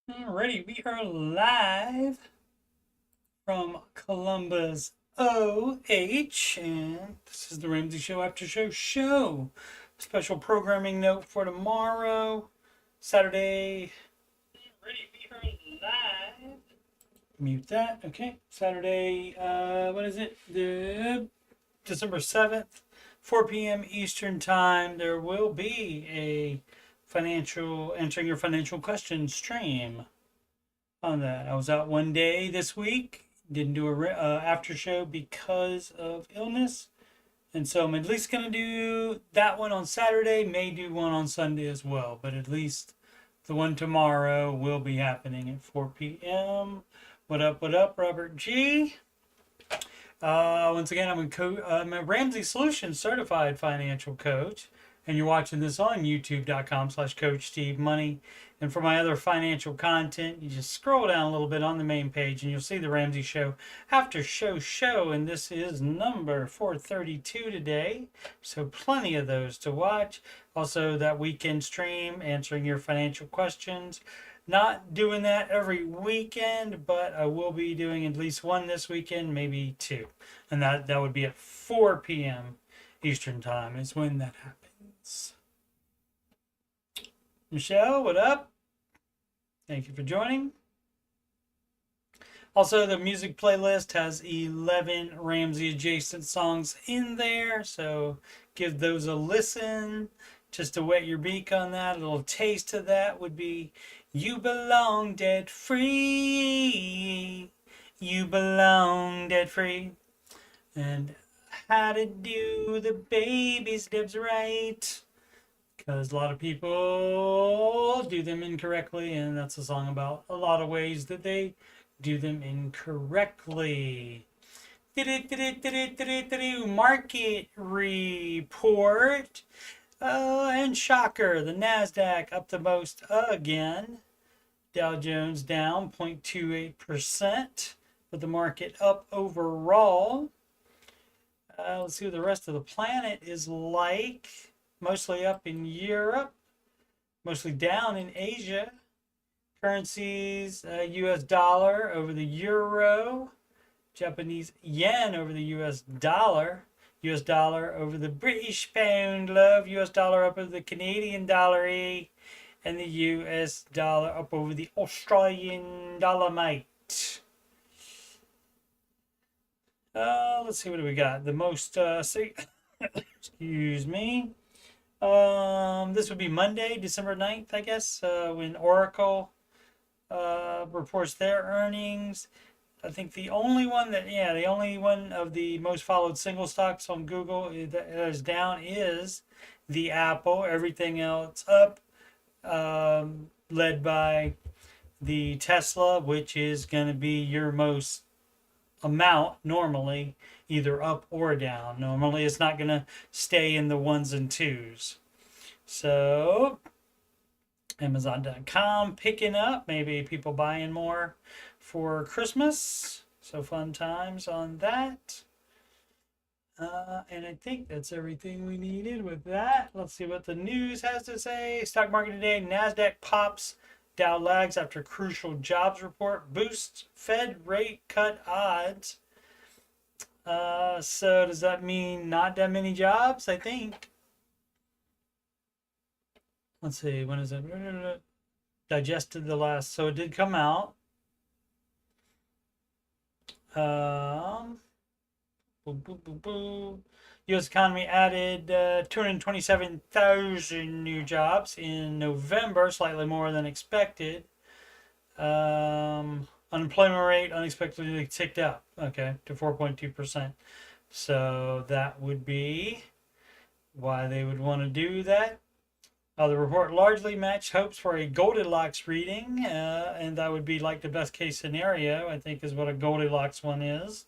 Alrighty, we are live from Columbus, OH, and this is the Ramsey Show Aftershow show. Special programming note for tomorrow, Saturday. Alrighty, we are live. Mute that. Okay, Saturday. What is it? The December 7th, 4 p.m. Eastern Time. There will be a answering your financial questions stream on that. I was out one day this week, didn't do a after show because of illness, and so I'm at least gonna do that one on Saturday. May do one on Sunday as well, but at least the one tomorrow will be happening at 4 p.m. What up? What up, Robert G? Once again, I'm a Ramsey Solutions certified financial coach, and you're watching this on youtube.com/coachstevemoney. And for my other financial content, you just scroll down a little bit on the main page and you'll see the Ramsey Show After Show. And this is number 432 today. So plenty of those to watch. Also, that weekend stream answering your financial questions. Not doing that every weekend, but I will be doing at least one this weekend, maybe two. And that would be at 4 p.m. Eastern Time is when that happens. Michelle, what up? Thank you for joining. Also, the music playlist has 11 Ramsey adjacent songs in there, so give those a listen just to wet your beak on that. A little taste of that would be You Belong Debt Free. You belong debt free. And How to Do the Baby Steps Right. Because a lot of people do them incorrectly, and that's a song about a lot of ways that they do them incorrectly. Market report. And shocker, the NASDAQ up the most again. Dow Jones down 0.28%, but the market up overall. Let's see what the rest of the planet is like. Mostly up in Europe, mostly down in Asia. Currencies, US dollar over the euro, Japanese yen over the US dollar over the British pound, love, US dollar up over the Canadian dollar, and the US dollar up over the Australian dollar, mate. Let's see, what do we got? The most, excuse me. This would be Monday, December 9th, I guess, when Oracle reports their earnings. I think the only one of the most followed single stocks on Google that is down is the Apple. Everything else up, led by the Tesla, which is going to be your most amount normally, either up or down. Normally it's not going to stay in the ones and twos. So Amazon.com picking up, maybe people buying more for Christmas. So fun times on that. And I think that's everything we needed with that. Let's see what the news has to say. Stock market today, NASDAQ pops, Dow lags after crucial jobs report, boosts Fed rate cut odds. So does that mean not that many jobs? I think. Let's see, when is it? Digested the last, so it did come out. U.S. economy added 227,000 new jobs in November, slightly more than expected. Unemployment rate unexpectedly ticked up, okay, to 4.2%. So that would be why they would want to do that. The report largely matched hopes for a Goldilocks reading, and that would be like the best case scenario, I think, is what a Goldilocks one is.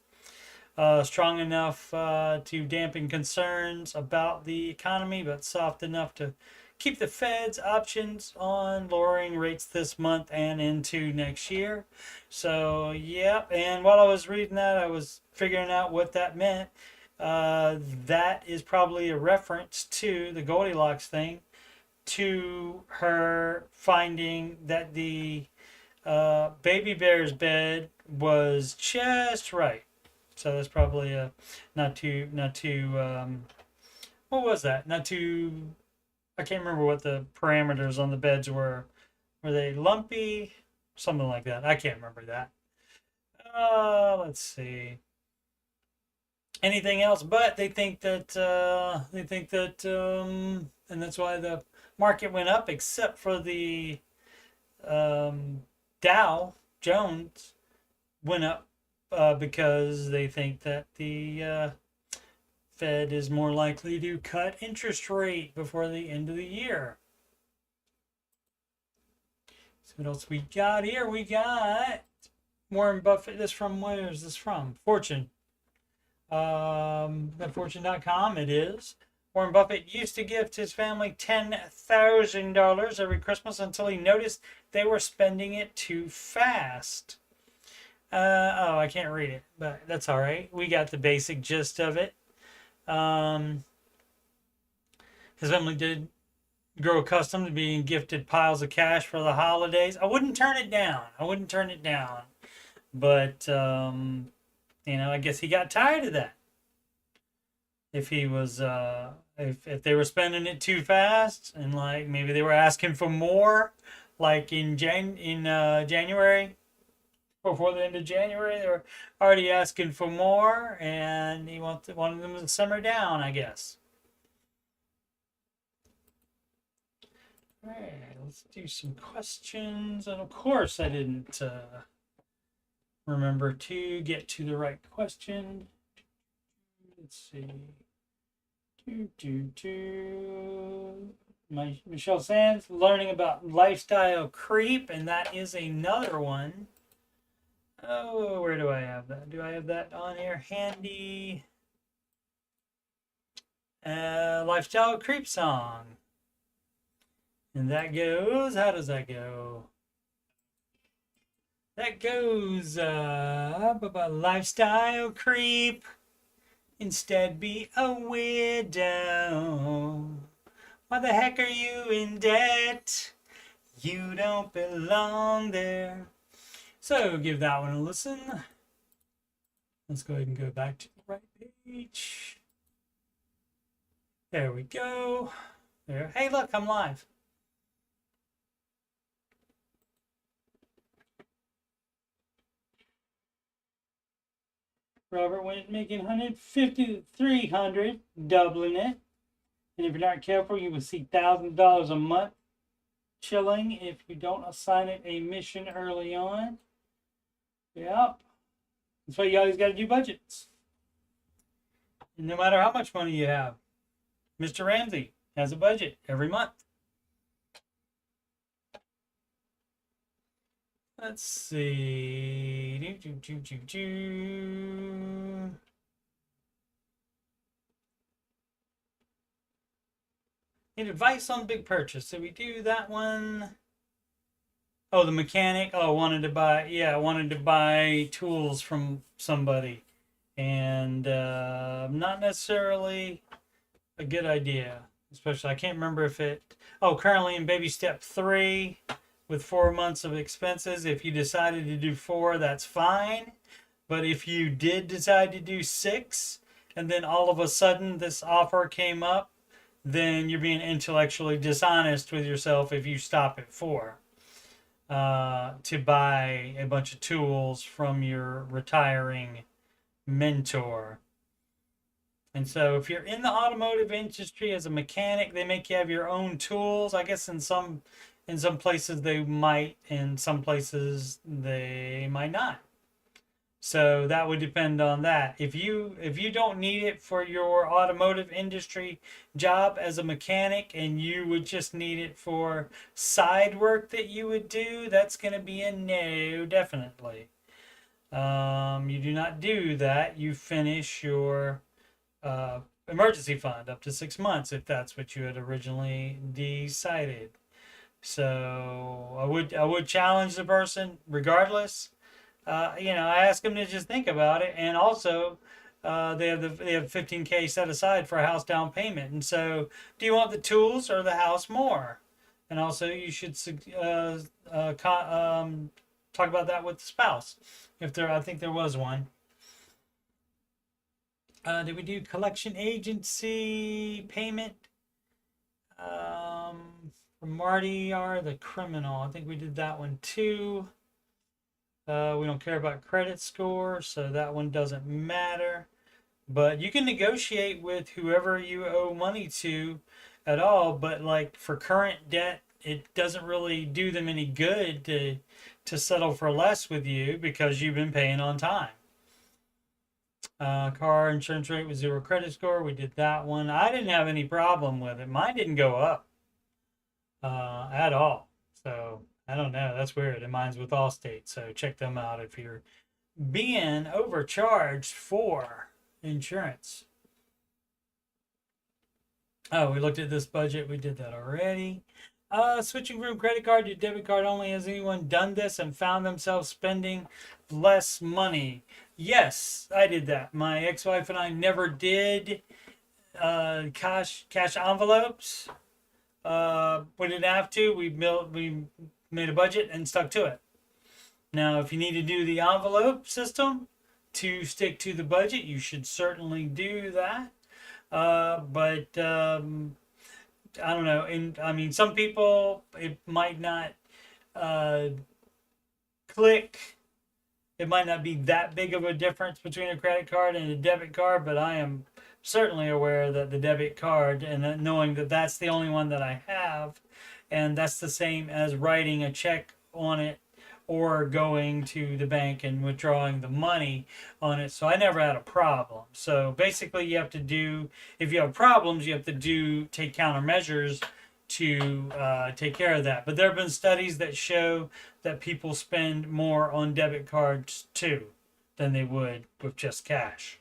Strong enough to dampen concerns about the economy, but soft enough to keep the Fed's options on lowering rates this month and into next year. So, yep. And while I was reading that, I was figuring out what that meant. That is probably a reference to the Goldilocks thing, to her finding that the Baby Bear's bed was just right. So that's probably not too what was that? Not too, I can't remember what the parameters on the beds were. Were they lumpy? Something like that. I can't remember that. Let's see. Anything else? But and that's why the market went up, except for the um, Dow Jones went up because they think that the Fed is more likely to cut interest rate before the end of the year. So what else we got here? We got Warren Buffett. Where is this from? Fortune. Fortune.com it is. Warren Buffett used to gift his family $10,000 every Christmas until he noticed they were spending it too fast. I can't read it, but that's all right. We got the basic gist of it. His family did grow accustomed to being gifted piles of cash for the holidays. I wouldn't turn it down. But, I guess he got tired of that. If he was, if they were spending it too fast and like maybe they were asking for more, like in January, before the end of January, they were already asking for more, and he wanted them to simmer down, I guess. All right, let's do some questions, and of course, I didn't remember to get to the right question. Let's see. Michelle Sands, learning about lifestyle creep, and that is another one. Oh, where do I have that? Do I have that on here? Handy. Lifestyle creep song. And that goes, how does that go? That goes, lifestyle creep. Instead be a widow. Why the heck are you in debt? You don't belong there. So give that one a listen. Let's go ahead and go back to the right page. There we go. There. Hey, look, I'm live. Robert went making 150 to 300, doubling it. And if you're not careful, you will see $1,000 a month chilling if you don't assign it a mission early on. Yep. That's why you always got to do budgets. And no matter how much money you have, Mr. Ramsey has a budget every month. Let's see. Need advice on big purchase. So we do that one. Oh, the mechanic. Oh, wanted to buy tools from somebody, and not necessarily a good idea. Especially, I can't remember if it. Oh, currently in baby step 3. With 4 months of expenses. If you decided to do 4, that's fine. But if you did decide to do 6, and then all of a sudden this offer came up, then you're being intellectually dishonest with yourself if you stop at 4 to buy a bunch of tools from your retiring mentor. And so if you're in the automotive industry as a mechanic, they make you have your own tools. I guess in some places they might, in some places they might not. So that would depend on that. If you don't need it for your automotive industry job as a mechanic, and you would just need it for side work that you would do, that's going to be a no, definitely. You do not do that. You finish your emergency fund up to 6 months if that's what you had originally decided. So I would challenge the person regardless. I ask them to just think about it, and also they have 15K set aside for a house down payment. And so, do you want the tools or the house more? And also, you should talk about that with the spouse. If there, I think there was one. Did we do collection agency payment? From Marty R, the criminal. I think we did that one too. We don't care about credit score, so that one doesn't matter. But you can negotiate with whoever you owe money to at all. But like for current debt, it doesn't really do them any good to settle for less with you because you've been paying on time. Car insurance rate with zero credit score. We did that one. I didn't have any problem with it. Mine didn't go up at all. So I don't know. That's weird. And mine's with Allstate. So check them out if you're being overcharged for insurance. Oh, we looked at this budget. We did that already. Switching from credit card to debit card only. Has anyone done this and found themselves spending less money? Yes, I did that. My ex-wife and I never did cash envelopes. We didn't have to. We made a budget and stuck to it. Now, if you need to do the envelope system to stick to the budget, you should certainly do that. But I don't know. And I mean, some people, it might not click. It might not be that big of a difference between a credit card and a debit card, but I am certainly aware that the debit card, and knowing that that's the only one that I have, and that's the same as writing a check on it or going to the bank and withdrawing the money on it. So I never had a problem. So basically you have to do, if you have problems, you have to take countermeasures to take care of that. But there have been studies that show that people spend more on debit cards too than they would with just cash.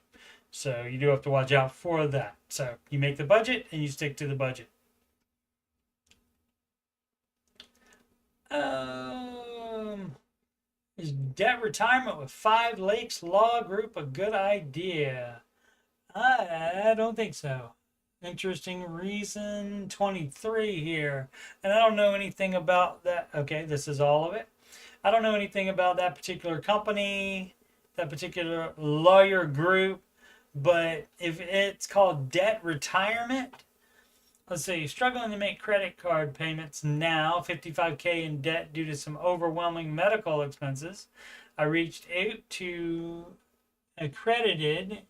So you do have to watch out for that. So you make the budget and you stick to the budget. Is debt retirement with 5 Lakes Law Group a good idea? I don't think so. Interesting reason 23 here. And I don't know anything about that. Okay, this is all of it. I don't know anything about that particular company, that particular lawyer group, but if it's called debt retirement, let's see, struggling to make credit card payments now, 55K in debt due to some overwhelming medical expenses. I reached out to accredited,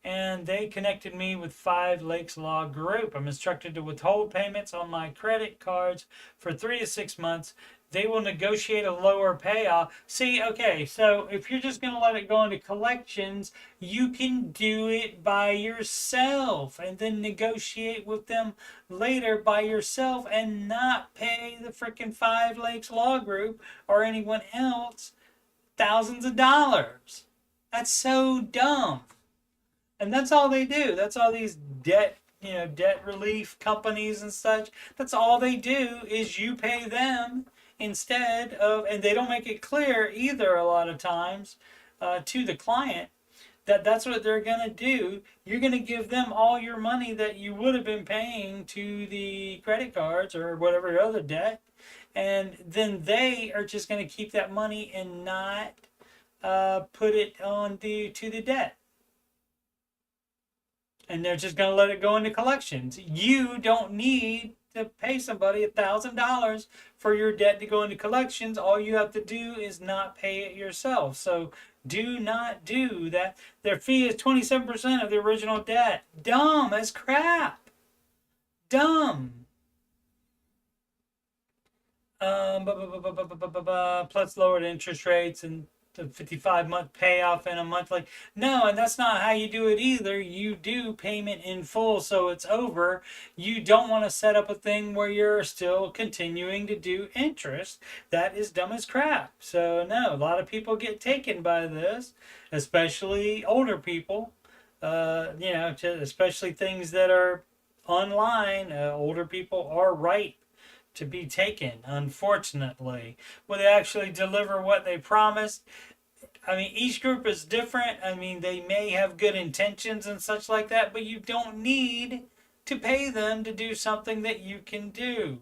and they connected me with 5 Lakes Law Group. I'm instructed to withhold payments on my credit cards for 3 to 6 months. They will negotiate a lower payoff. See, okay, so if you're just going to let it go into collections, you can do it by yourself and then negotiate with them later by yourself and not pay the freaking 5 Lakes Law Group or anyone else thousands of dollars. That's so dumb. And that's all they do. That's all these debt relief companies and such. That's all they do is you pay them instead of, and they don't make it clear either a lot of times to the client that that's what they're going to do. You're going to give them all your money that you would have been paying to the credit cards or whatever other debt, and then they are just going to keep that money and not put it on to the debt. And they're just going to let it go into collections. You don't need to pay somebody $1,000 for your debt to go into collections. All you have to do is not pay it yourself. So do not do that. Their fee is 27% of the original debt. Dumb as crap. Dumb. Plus lowered interest rates and the 55-month payoff in a monthly. No, and that's not how you do it either. You do payment in full, so it's over. You don't want to set up a thing where you're still continuing to do interest. That is dumb as crap. So no, a lot of people get taken by this, especially older people. Especially things that are online. Older people are ripe to be taken, unfortunately. Will they actually deliver what they promised? I mean, each group is different. I mean, they may have good intentions and such like that, but you don't need to pay them to do something that you can do.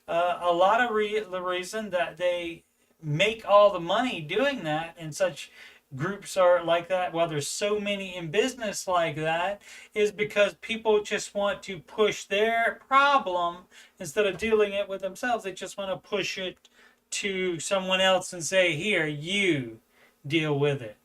A lot of the reason that they make all the money doing that, and such groups are like that, well, there's so many in business like that, is because people just want to push their problem instead of dealing it with themselves. They just want to push it to someone else and say, here, you deal with it.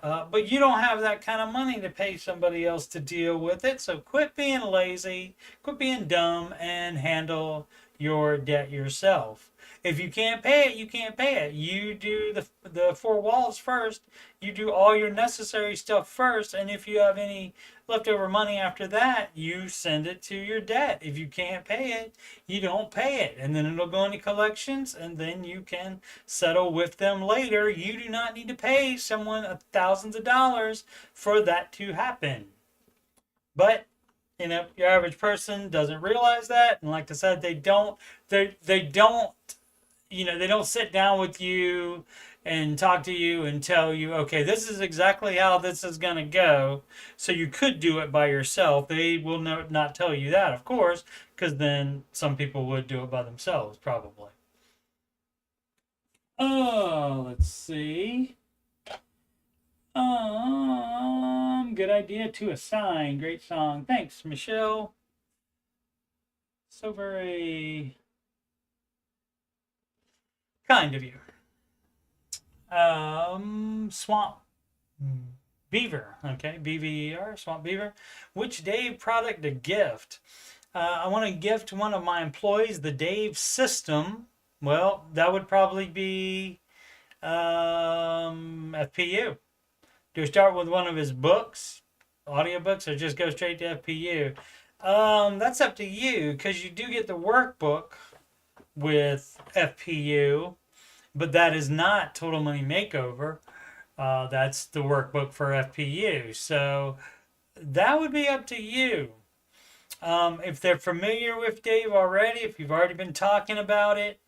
But you don't have that kind of money to pay somebody else to deal with it. So quit being lazy, quit being dumb, and handle your debt yourself. If you can't pay it, you can't pay it. You do the four walls first. You do all your necessary stuff first. And if you have any leftover money after that, you send it to your debt. If you can't pay it, you don't pay it. And then it'll go into collections, and then you can settle with them later. You do not need to pay someone thousands of dollars for that to happen. But your average person doesn't realize that, and like I said, they don't they don't sit down with you and talk to you and tell you, okay, this is exactly how this is going to go. So you could do it by yourself. They will not tell you that, of course, because then some people would do it by themselves, probably. Oh, let's see. Good idea to assign. Great song. Thanks, Michelle. So very kind of you. Swamp Beaver. Okay, BVER, Swamp Beaver. Which Dave product to gift? I want to gift one of my employees the Dave system. Well, that would probably be FPU. Do we start with one of his books, audiobooks, or just go straight to FPU? That's up to you, because you do get the workbook with FPU, but that is not Total Money Makeover. That's the workbook for FPU. So that would be up to you. If they're familiar with Dave already, if you've already been talking about it,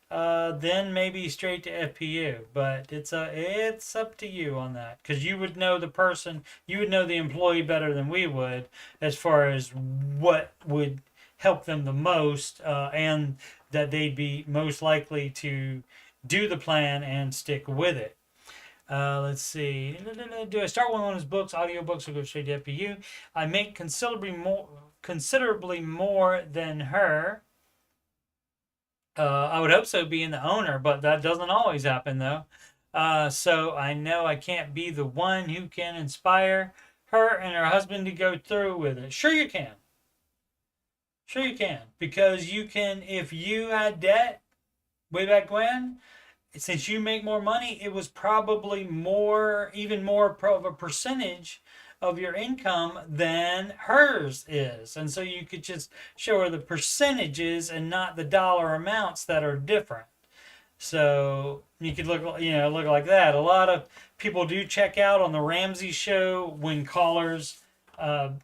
then maybe straight to FPU. But it's up to you on that, because you would know the person, you would know the employee better than we would, as far as what would help them the most, and that they'd be most likely to do the plan and stick with it. Let's see. Do I start with one of his books, audiobooks, or go straight to FPU? I make considerably more than her. I would hope so, being the owner, but that doesn't always happen, though. So I know I can't be the one who can inspire her and her husband to go through with it. Sure you can. Sure you can. Because you can, if you had debt way back when, since you make more money, it was probably even more of a percentage of your income than hers is. And so you could just show her the percentages and not the dollar amounts that are different. So you could look like that. A lot of people do check out on the Ramsey show when callers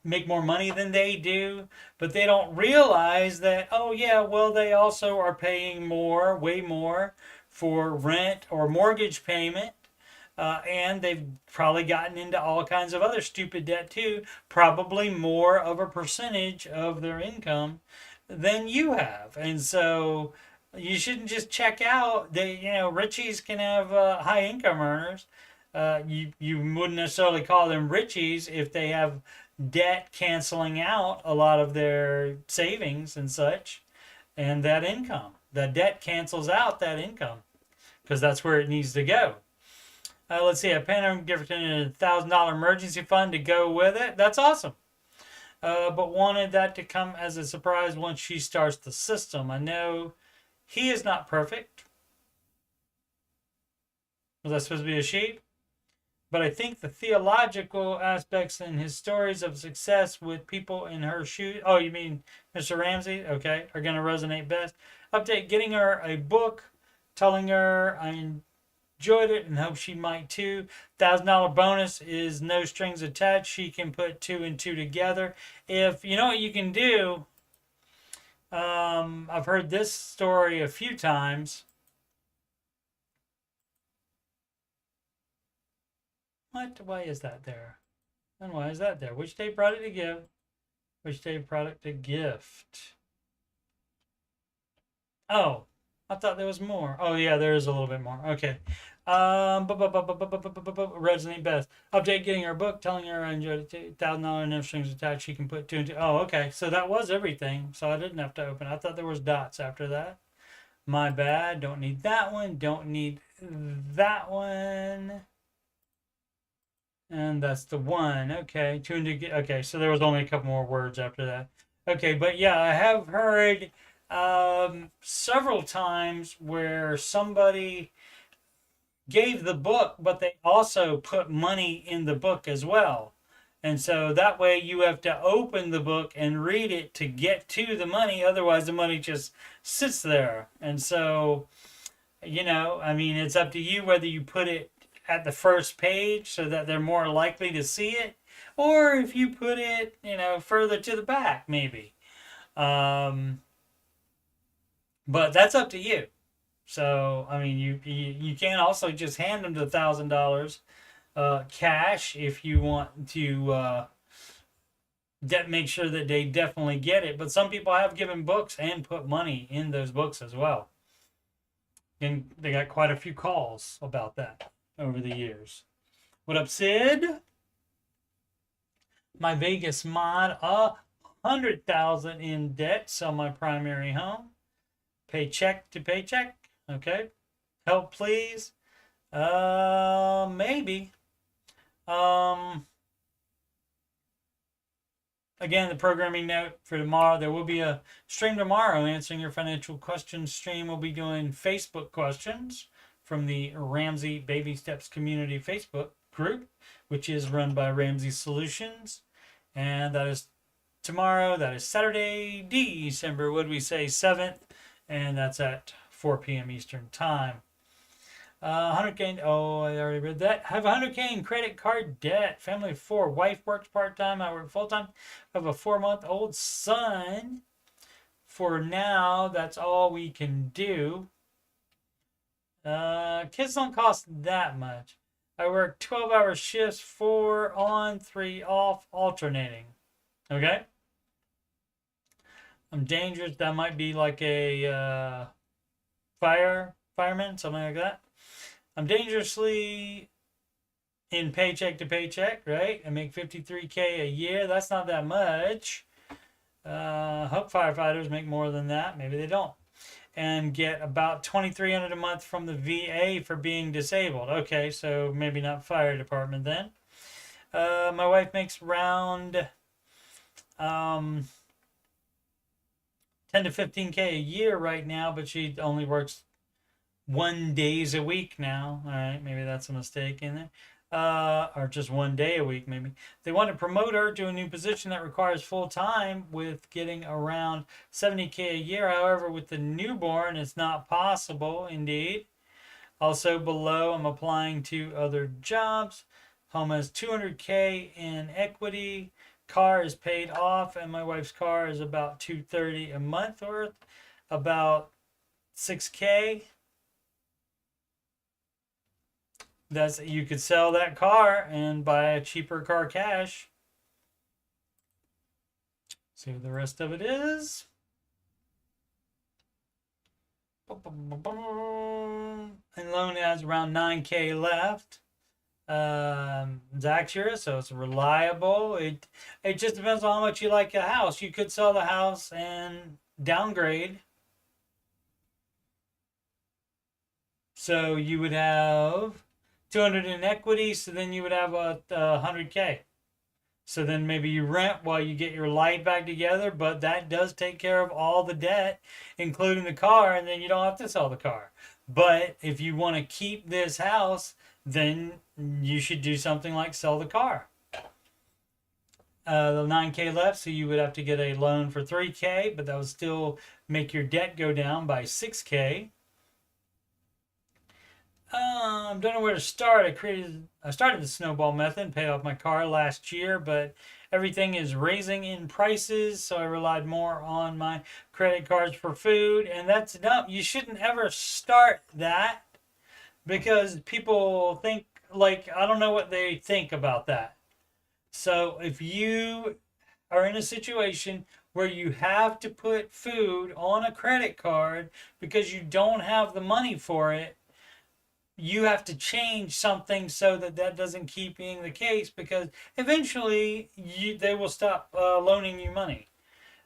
make more money than they do, but they don't realize that, oh yeah, well, they also are paying more, way more, for rent or mortgage payment. And they've probably gotten into all kinds of other stupid debt too, probably more of a percentage of their income than you have. And so you shouldn't just check out. Richies can have high income earners. You wouldn't necessarily call them richies if they have debt canceling out a lot of their savings and such, and that income. The debt cancels out that income, because that's where it needs to go. Let's see, I plan on giving a $1,000 emergency fund to go with it. That's awesome. But wanted that to come as a surprise once she starts the system. I know he is not perfect. Was that supposed to be a she? But I think the theological aspects in his stories of success with people in her shoes. Oh, you mean Mr. Ramsey? Okay, are going to resonate best. Update, getting her a book, telling her I enjoyed it and hope she might too. $1,000 bonus is no strings attached. She can put 2 and 2 together. If you know what you can do, I've heard this story a few times. What? Why is that there? And why is that there? Which day product to give? Which day product to gift? Oh, I thought there was more. Oh yeah, there is a little bit more. Okay. Resident Beth. Update getting her book, telling her I enjoyed it. $1,000 no strings attached. She can put two and two. Oh, okay. So that was everything. So I didn't have to open. I thought there was dots after that. My bad. Don't need that one. Don't need that one. And that's the one. Okay. Two and two. Okay. So there was only a couple more words after that. Okay. But yeah, I have heard several times where somebody gave the book, but they also put money in the book as well. And so that way you have to open the book and read it to get to the money. Otherwise, the money just sits there. And so, I mean, it's up to you whether you put it at the first page so that they're more likely to see it, or if you put it, further to the back, maybe. Um, but that's up to you. So, I mean, you can also just hand them the $1,000 cash if you want to make sure that they definitely get it. But some people have given books and put money in those books as well. And they got quite a few calls about that over the years. What up, Sid? My Vegas mod, 100,000 in debt, sell my primary home. Paycheck to paycheck. Okay. Help, please. Maybe. Again, the programming note for tomorrow, there will be a stream tomorrow answering your financial questions stream. We'll be doing Facebook questions from the Ramsey Baby Steps Community Facebook group, which is run by Ramsey Solutions. And that is tomorrow. That is Saturday, December, what did we say, 7th. And that's at 4 p.m. Eastern Time. 100K. Oh, I already read that. Have 100K in credit card debt. Family of 4. Wife works part-time. I work full-time. I have a 4-month-old son. For now, that's all we can do. Kids don't cost that much. I work 12-hour shifts, 4 on, 3 off, alternating. Okay? I'm dangerous. That might be like a fireman, something like that. I'm dangerously in paycheck to paycheck, right? I make 53K a year. That's not that much. Hope firefighters make more than that. Maybe they don't. And get about $2,300 a month from the VA for being disabled. Okay, so maybe not fire department then. My wife makes around 10 to 15K a year right now, but she only works 1 day a week now. All right, maybe that's a mistake in there. Or just 1 day a week, maybe. They want to promote her to a new position that requires full time with getting around 70K a year. However, with the newborn, it's not possible, indeed. Also below, I'm applying to other jobs. Home has 200K in equity. Car is paid off, and my wife's car is about $230 a month worth, about 6K. You could sell that car and buy a cheaper car cash. See what the rest of it is. And loan has around 9K left. It's accurate, so it's reliable. It just depends on how much you like the house. You could sell the house and downgrade. So you would have 200 in equity, so then you would have a 100K. So then maybe you rent while you get your life back together, but that does take care of all the debt, including the car, and then you don't have to sell the car. But if you want to keep this house, then you should do something like sell the car. The 9K left, so you would have to get a loan for 3K, but that would still make your debt go down by 6K. Don't know where to start. I started the snowball method and paid off my car last year, but everything is raising in prices, so I relied more on my credit cards for food, and that's dumb. You shouldn't ever start that because people think, like, I don't know what they think about that. So if you are in a situation where you have to put food on a credit card because you don't have the money for it, you have to change something so that that doesn't keep being the case, because eventually they will stop loaning you money.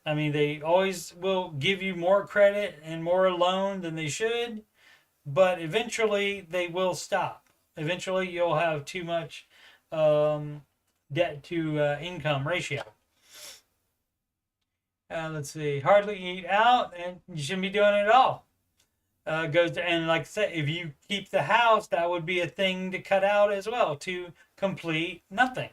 I mean, they always will give you more credit and more loan than they should, but eventually they will stop. Eventually you'll have too much debt to income ratio. Let's see, hardly eat out, and you shouldn't be doing it at all. Goes to, and like I said, if you keep the house, that would be a thing to cut out as well, to complete nothing.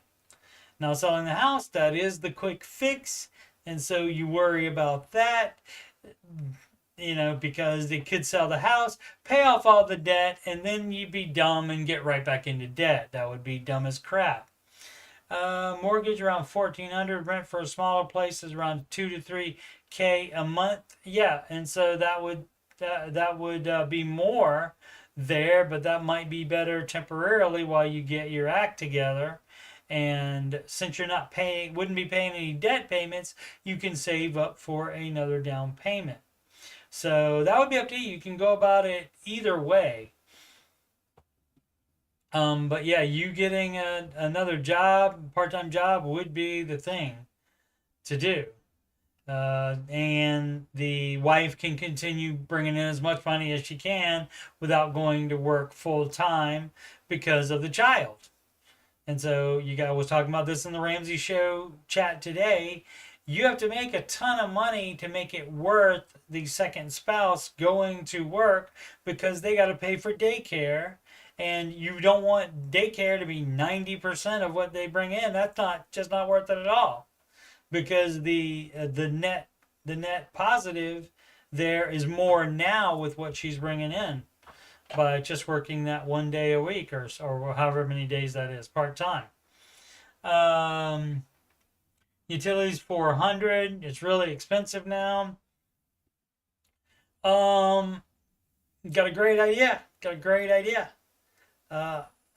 Now, selling the house, that is the quick fix, and so you worry about that, because they could sell the house, pay off all the debt, and then you'd be dumb and get right back into debt. That would be dumb as crap. Mortgage around $1,400. Rent for a smaller place is around $2 to $3K a month. Yeah, and so that would be more there, but that might be better temporarily while you get your act together. And since you're not wouldn't be paying any debt payments, you can save up for another down payment. So that would be up to you. You can go about it either way. But yeah, you getting another job, part-time job, would be the thing to do. And the wife can continue bringing in as much money as she can without going to work full-time because of the child. And so you guys was talking about this in the Ramsey Show chat today. You have to make a ton of money to make it worth the second spouse going to work, because they got to pay for daycare. And you don't want daycare to be 90% of what they bring in. That's just not worth it at all, because the net positive there is more now with what she's bringing in by just working that 1 day a week or however many days that is, part-time. Utilities $400. It's really expensive now. Got a great idea.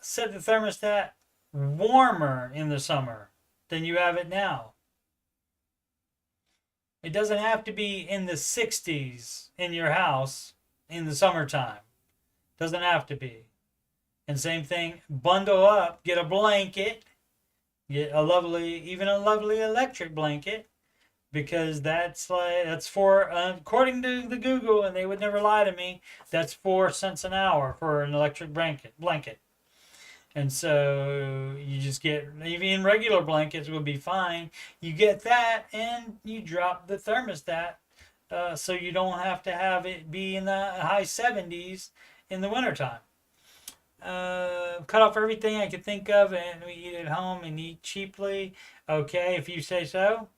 Set the thermostat warmer in the summer than you have it now. It doesn't have to be in the 60s in your house in the summertime. Doesn't have to be. And same thing, bundle up, get a blanket, get a lovely electric blanket, because that's for, according to the Google, and they would never lie to me, that's 4 cents an hour for an electric blanket. And so you just get, even regular blankets would be fine. You get that, and you drop the thermostat, so you don't have to have it be in the high 70s in the wintertime. Cut off everything I could think of, and we eat at home and eat cheaply. Okay, if you say so.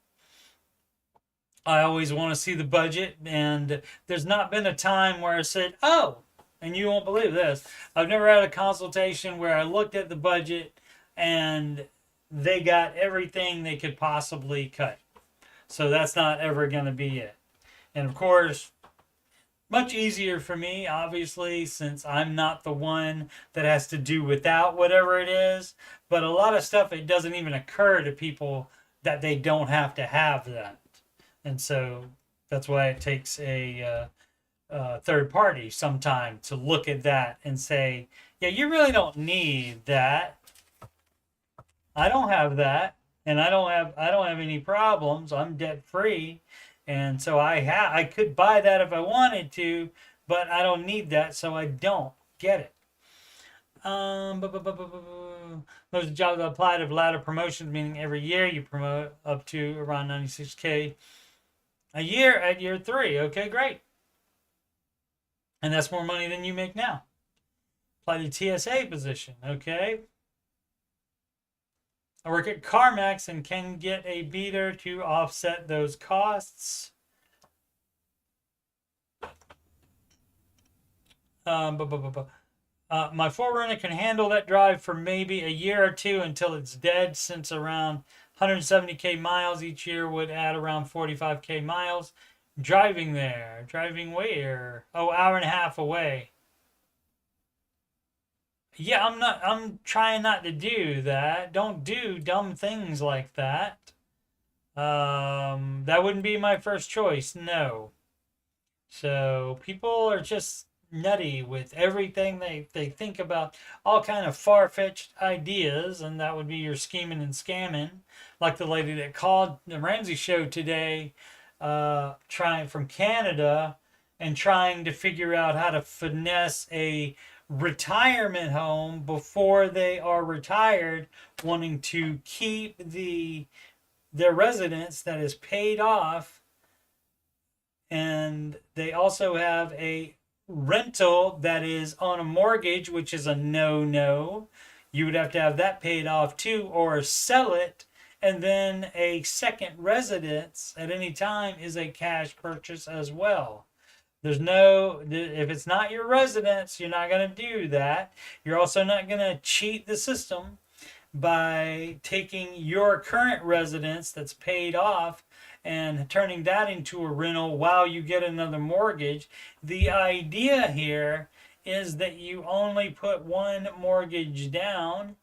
I always want to see the budget, and there's not been a time where I said, oh, and you won't believe this, I've never had a consultation where I looked at the budget and they got everything they could possibly cut. So that's not ever going to be it. And of course, much easier for me, obviously, since I'm not the one that has to do without whatever it is. But a lot of stuff, it doesn't even occur to people that they don't have to have that. And so that's why it takes a third party sometime to look at that and say, yeah, you really don't need that. I don't have that, and I don't have any problems. I'm debt free, and so I could buy that if I wanted to, but I don't need that, so I don't get it. Those jobs that apply to ladder promotions, meaning every year you promote up to around 96K a year at year 3. Okay, great. And that's more money than you make now. Apply to TSA position. Okay. I work at CarMax and can get a beater to offset those costs. My 4Runner can handle that drive for maybe a year or two until it's dead, since around 170K miles each year would add around 45K miles. Driving there. Driving where? Oh, hour and a half away. Yeah, I'm trying not to do that. Don't do dumb things like that. That wouldn't be my first choice, no. So people are just nutty with everything they think about all kind of far-fetched ideas, and that would be your scheming and scamming, like the lady that called the Ramsey show today, trying from Canada and trying to figure out how to finesse a retirement home before they are retired, wanting to keep their residence that is paid off, and they also have a rental that is on a mortgage, which is a no. You would have to have that paid off too, or sell it. And then a second residence at any time is a cash purchase as well. There's no, if it's not your residence, you're not going to do that. You're also not going to cheat the system by taking your current residence that's paid off and turning that into a rental while you get another mortgage. The idea here is that you only put one mortgage down.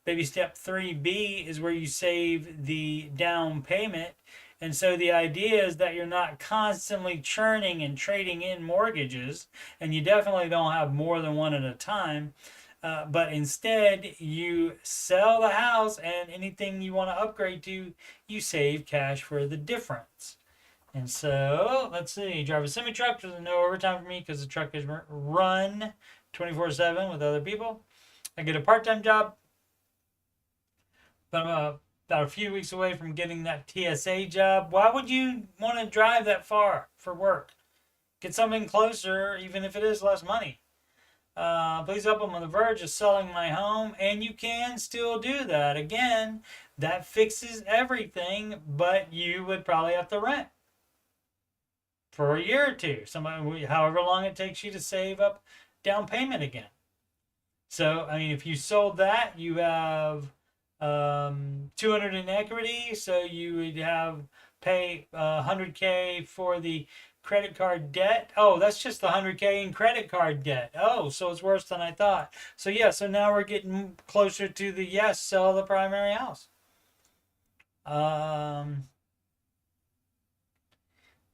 Baby step 3B is where you save the down payment. And so the idea is that you're not constantly churning and trading in mortgages, and you definitely don't have more than one at a time. But instead, you sell the house, and anything you want to upgrade to, you save cash for the difference. And so, let's see. Drive a semi truck. There's no overtime for me because the truck is run 24/7 with other people. I get a part time job, but I'm about a few weeks away from getting that TSA job. Why would you want to drive that far for work? Get something closer, even if it is less money. Please help. I'm on the verge of selling my home, and you can still do that. Again, that fixes everything, but you would probably have to rent for a year or two, however long it takes you to save up down payment again. So, I mean, if you sold that, you have 200 in equity, so you would have pay 100K for the credit card debt. Oh, that's just the 100K in credit card debt. Oh, so it's worse than I thought. So yeah, so now we're getting closer to the yes, sell the primary house.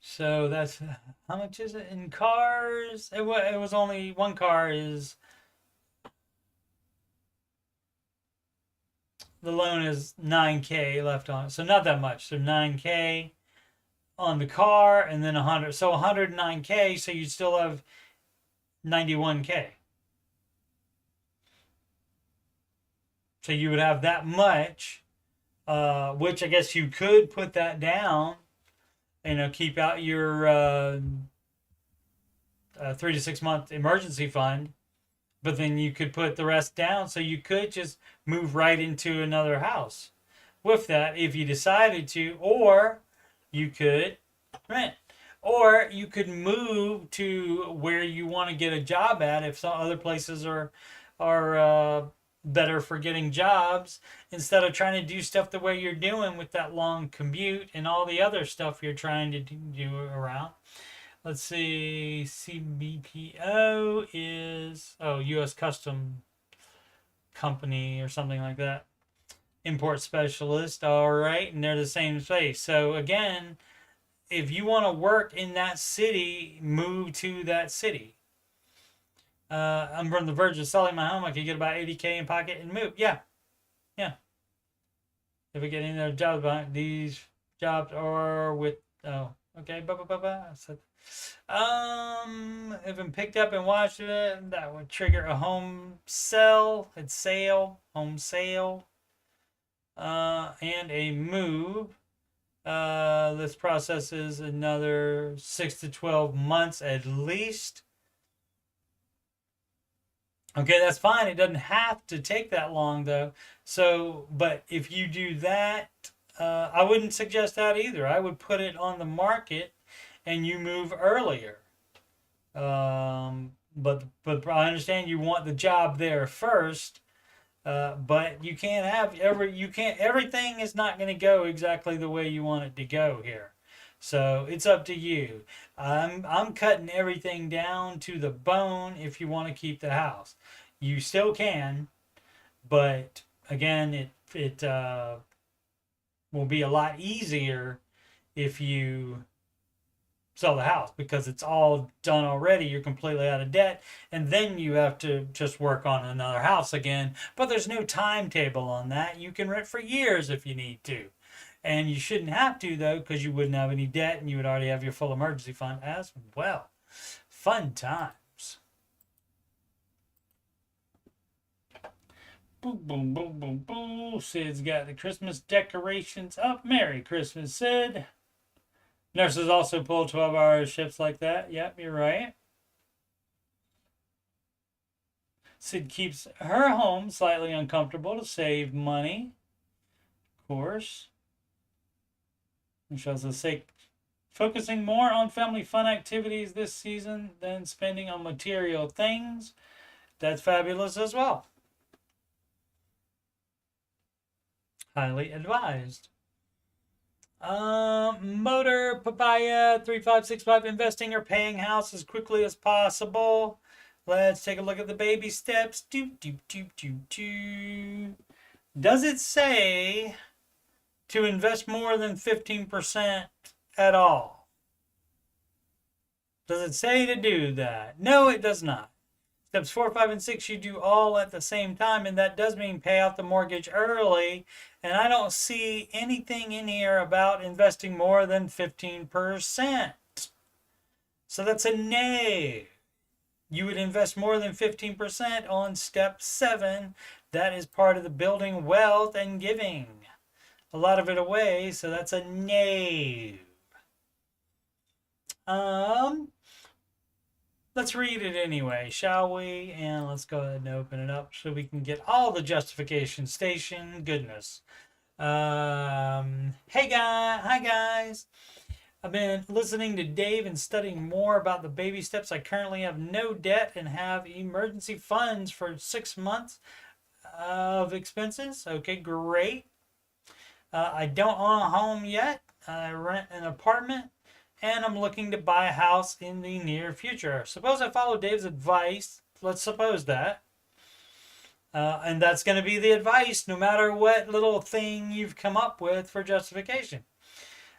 So that's, how much is it in cars? It was only one car is, the loan is 9K left on it. So not that much. So 9K on the car, and then 100. So 109K, so you still have 91K. So you would have that much, which I guess you could put that down, keep out your 3 to 6 month emergency fund, but then you could put the rest down, so you could just move right into another house with that if you decided to, or you could rent, or you could move to where you want to get a job at if some other places are better for getting jobs, instead of trying to do stuff the way you're doing with that long commute and all the other stuff you're trying to do around. Let's see, CBPO is, U.S. Custom Company or something like that. Import specialist, all right, and they're the same space. So again, if you want to work in that city, move to that city. I'm on the verge of selling my home. I could get about 80K in pocket and move. Yeah. If we get any other jobs, these jobs are with, okay, So, if I'm picked up and watched it, that would trigger a home sale, home sale, and a move. This process is another 6 to 12 months at least. Okay, that's fine. It doesn't have to take that long though. So, but if you do that, I wouldn't suggest that either. I would put it on the market and you move earlier. But I understand you want the job there first. But you can't have everything is not going to go exactly the way you want it to go here. So it's up to you. I'm cutting everything down to the bone if you want to keep the house. You still can, but again, will be a lot easier if you sell the house, because it's all done already. You're completely out of debt, and then you have to just work on another house again. But there's no timetable on that. You can rent for years if you need to. And you shouldn't have to, though, because you wouldn't have any debt and you would already have your full emergency fund as well. Fun times. Boom, boom, boom, boom, boom. Sid's got the Christmas decorations up. Merry Christmas, Sid. Nurses also pull 12-hour shifts like that. Yep, you're right. Sid keeps her home slightly uncomfortable to save money. Of course. Michelle's say focusing more on family fun activities this season than spending on material things. That's fabulous as well. Highly advised. Motor Papaya 3565, investing or paying house as quickly as possible. Let's take a look at the baby steps. Does it say to invest more than 15% at all? Does it say to do that? No, it does not. Steps 4, 5, and 6 you do all at the same time, and that does mean pay off the mortgage early. And I don't see anything in here about investing more than 15%. So that's a no. You would invest more than 15% on step 7. That is part of the building wealth and giving a lot of it away. So that's a no. Let's read it anyway, shall we? And let's go ahead and open it up so we can get all the justification station goodness. Hi guys. I've been listening to Dave and studying more about the baby steps. I currently have no debt and have emergency funds for 6 months of expenses. Okay, great. I don't own a home yet. I rent an apartment. And I'm looking to buy a house in the near future. Suppose I follow Dave's advice. Let's suppose that. And that's going to be the advice no matter what little thing you've come up with for justification.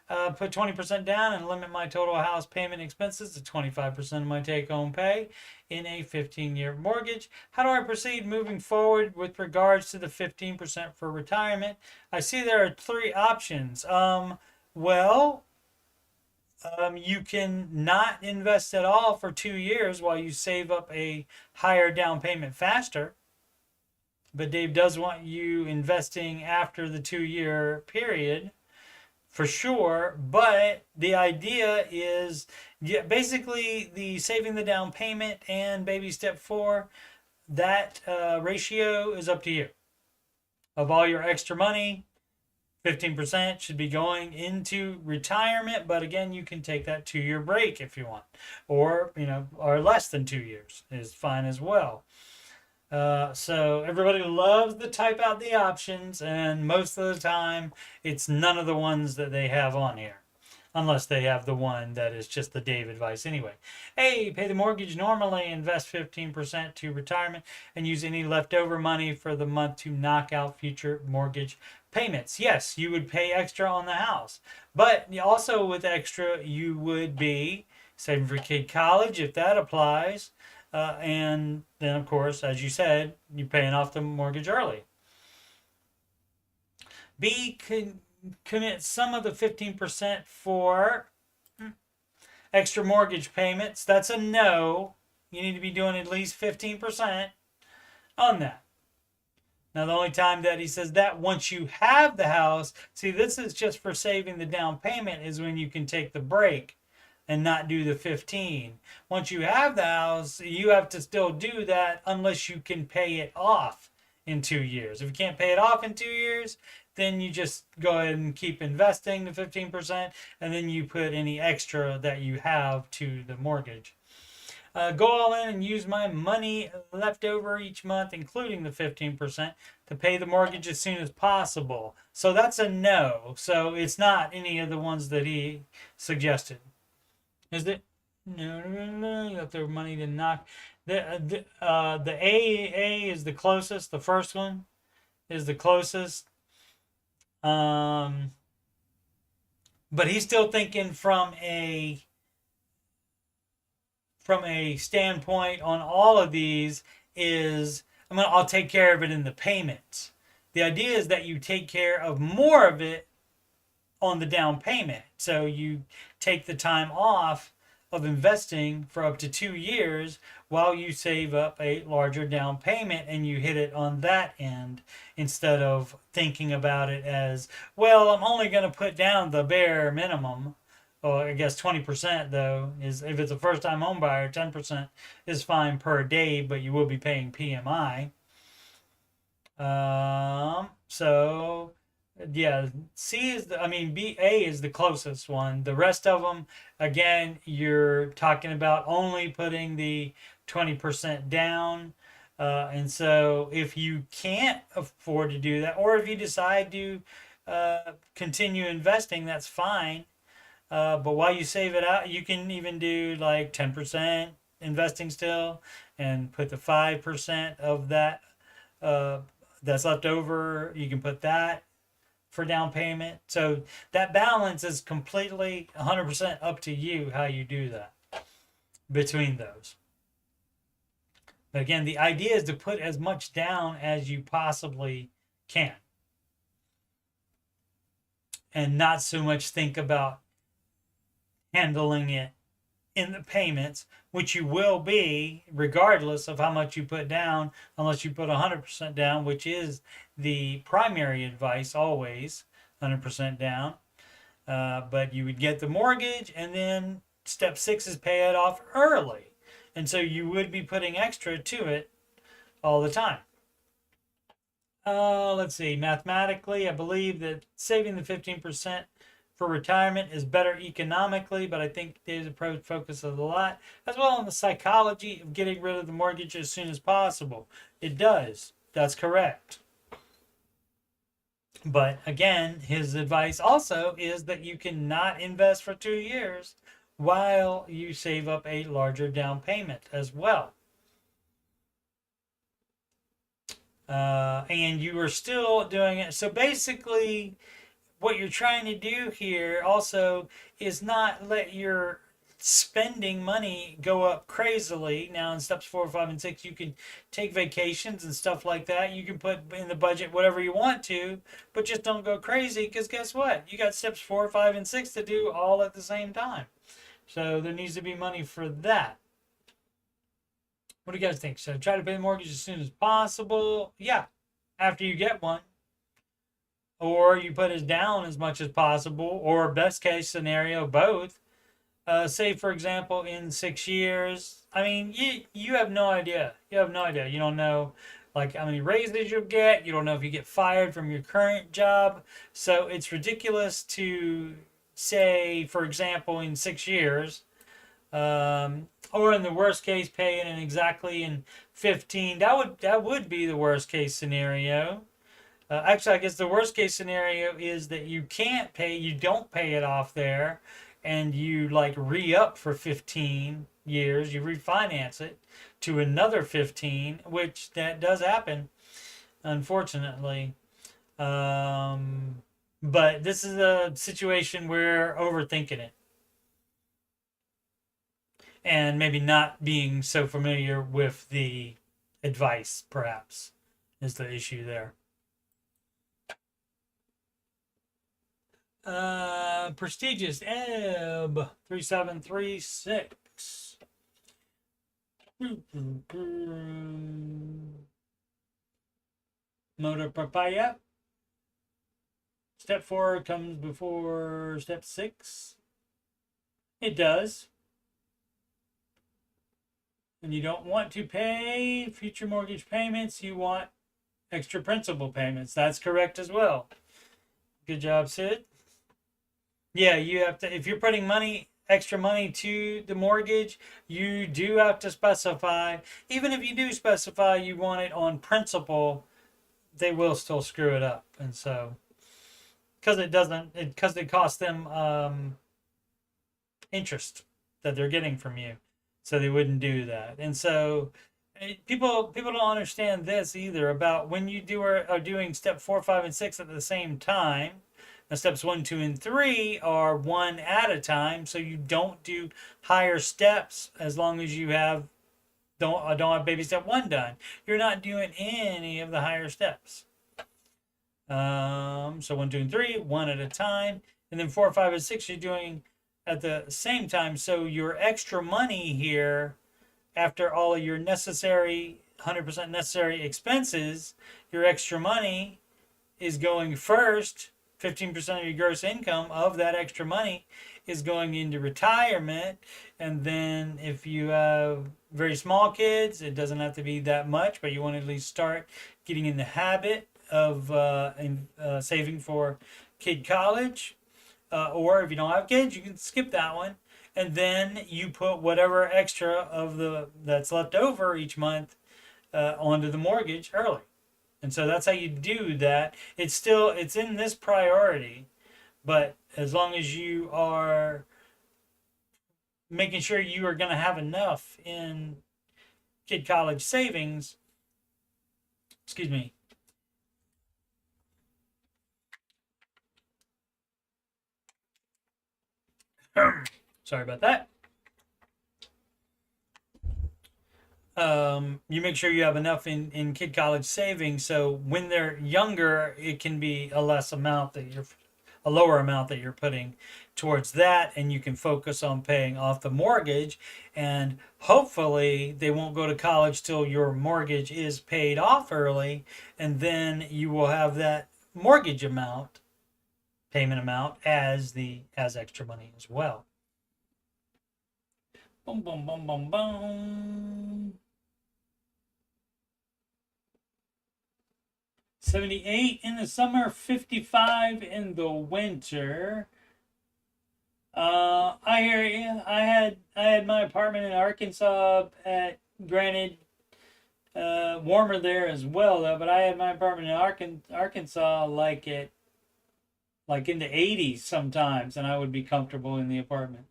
Put 20% down and limit my total house payment expenses to 25% of my take-home pay in a 15-year mortgage. How do I proceed moving forward with regards to the 15% for retirement? I see there are 3 options. You can not invest at all for 2 years while you save up a higher down payment faster. But Dave does want you investing after the 2-year period for sure. But the idea is basically the saving the down payment and baby step 4, that ratio is up to you. Of all your extra money, 15% should be going into retirement, but again, you can take that 2-year break if you want, or less than 2 years is fine as well. So everybody loves to type out the options, and most of the time, it's none of the ones that they have on here, unless they have the one that is just the Dave advice anyway. Hey, pay the mortgage normally, invest 15% to retirement, and use any leftover money for the month to knock out future mortgage payments. Yes, you would pay extra on the house, but also with extra, you would be saving for kid college if that applies. And then, of course, as you said, you're paying off the mortgage early. B, commit some of the 15% for extra mortgage payments. That's a no. You need to be doing at least 15% on that. Now, the only time that he says that, once you have the house, see, this is just for saving the down payment, is when you can take the break and not do the 15. Once you have the house, you have to still do that unless you can pay it off in 2 years. If you can't pay it off in 2 years, then you just go ahead and keep investing the 15%, and then you put any extra that you have to the mortgage. Go all in and use my money left over each month, including the 15%, to pay the mortgage as soon as possible. So that's a no. So it's not any of the ones that he suggested. Is it? No. Left over money to knock. The A is the closest. The first one is the closest. But he's still thinking from a standpoint on all of these is I'll take care of it in the payments. The idea is that you take care of more of it on the down payment. So you take the time off of investing for up to 2 years while you save up a larger down payment and you hit it on that end instead of thinking about it as, well, I'm only going to put down the bare minimum. Or I guess 20% though is if it's a first time home buyer, 10% is fine per day, but you will be paying PMI. So yeah, C is A is the closest one. The rest of them, again, you're talking about only putting the 20% down. And so if you can't afford to do that, or if you decide to continue investing, that's fine. But while you save it out, you can even do like 10% investing still and put the 5% of that that's left over. You can put that for down payment. So that balance is completely 100% up to you how you do that between those. But again, the idea is to put as much down as you possibly can and not so much think about handling it in the payments, which you will be regardless of how much you put down, unless you put 100% down, which is the primary advice always, 100% down. But you would get the mortgage, and then step 6 is pay it off early. And so you would be putting extra to it all the time. Let's see, mathematically, I believe that saving the 15% for retirement is better economically, but I think Dave's approach focuses a lot as well on the psychology of getting rid of the mortgage as soon as possible. It does. That's correct. But again, his advice also is that you cannot invest for 2 years while you save up a larger down payment as well. And you are still doing it. So basically, what you're trying to do here also is not let your spending money go up crazily. Now in steps 4, 5, and 6, you can take vacations and stuff like that. You can put in the budget whatever you want to, but just don't go crazy, because guess what? You got steps 4, 5, and 6 to do all at the same time. So there needs to be money for that. What do you guys think? So try to pay the mortgage as soon as possible. Yeah, after you get one. Or you put it down as much as possible, or best case scenario, both. Say, for example, in 6 years, you have no idea. You have no idea. You don't know like how many raises you'll get. You don't know if you get fired from your current job. So it's ridiculous to say, for example, in 6 years, or in the worst case, pay it in exactly in 15. That would be the worst case scenario. Actually, I guess the worst case scenario is that you can't pay, you don't pay it off there, and you like re-up for 15 years, you refinance it to another 15, which that does happen, unfortunately. But this is a situation where overthinking it and maybe not being so familiar with the advice, perhaps, is the issue there. Prestigious Ebb 3736. Motor Papaya. Step 4 comes before step 6. It does. And you don't want to pay future mortgage payments. You want extra principal payments. That's correct as well. Good job, Sid. Yeah, you have to, if you're putting extra money to the mortgage, you do have to specify. Even if you do specify you want it on principal, they will still screw it up. And so, because it costs them interest that they're getting from you. So they wouldn't do that. And so people don't understand this either about when you are doing step 4, 5, and 6 at the same time. Now, steps 1, 2, and 3 are one at a time, so you don't do higher steps as long as you don't have baby step 1 done. You're not doing any of the higher steps. So 1, 2, and 3, one at a time, and then 4, 5, and 6 you're doing at the same time. So your extra money here, after all of your necessary 100% necessary expenses, your extra money is going first. 15% of your gross income of that extra money is going into retirement. And then if you have very small kids, it doesn't have to be that much, but you want to at least start getting in the habit of saving for kid college. Or if you don't have kids, you can skip that one. And then you put whatever extra of that's left over each month onto the mortgage early. And so that's how you do that. It's in this priority, but as long as you are making sure you are going to have enough in kid college savings, excuse me. Sorry about that. You make sure you have enough in kid college savings, so when they're younger, it can be a lower amount that you're putting towards that, and you can focus on paying off the mortgage, and hopefully they won't go to college till your mortgage is paid off early, and then you will have that mortgage payment amount as extra money as well. Boom, boom, boom, boom, boom. 78 in the summer, 55 in the winter. I hear you. I had my apartment in Arkansas granted, warmer there as well though, but I had my apartment in Arkansas like in the 80s sometimes, and I would be comfortable in the apartment.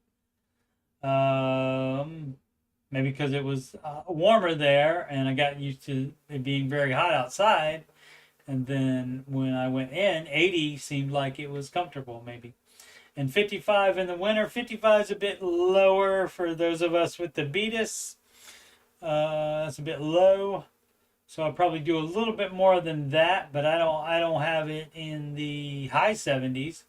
Maybe because it was warmer there and I got used to it being very hot outside. And then when I went in, 80 seemed like it was comfortable, maybe. And 55 in the winter. 55 is a bit lower for those of us with diabetes. That's a bit low. So I'll probably do a little bit more than that, but I don't have it in the high 70s.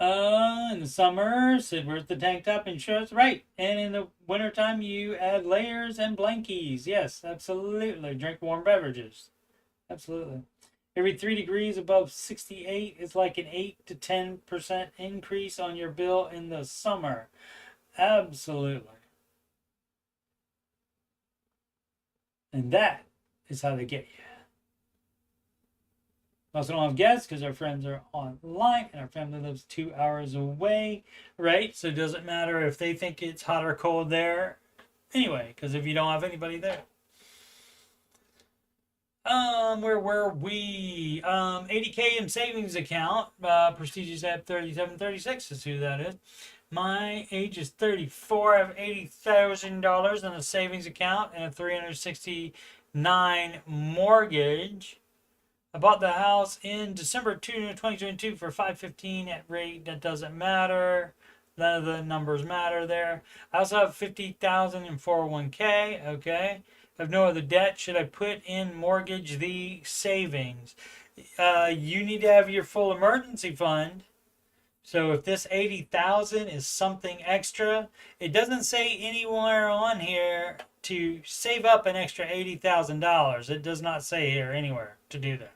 In the summer, Sid wears the tank top and shorts, right? And in the wintertime, you add layers and blankies. Yes, absolutely. Drink warm beverages. Absolutely. Every 3 degrees above 68 is like an 8 to 10% increase on your bill in the summer. Absolutely. And that is how they get you. Also don't have guests because our friends are online and our family lives 2 hours away, right? So it doesn't matter if they think it's hot or cold there anyway, because if you don't have anybody there. Where were we? 80K in savings account. Prestigious app 3736 is who that is. My age is 34. I have $80,000 in a savings account and a $369 mortgage. I bought the house in December 2022 for $515 at rate that doesn't matter. None of the numbers matter there. I also have $50,000 in 401k. Okay. I have no other debt. Should I put in mortgage the savings? You need to have your full emergency fund. So if this $80,000 is something extra, it doesn't say anywhere on here to save up an extra $80,000. It does not say here anywhere to do that.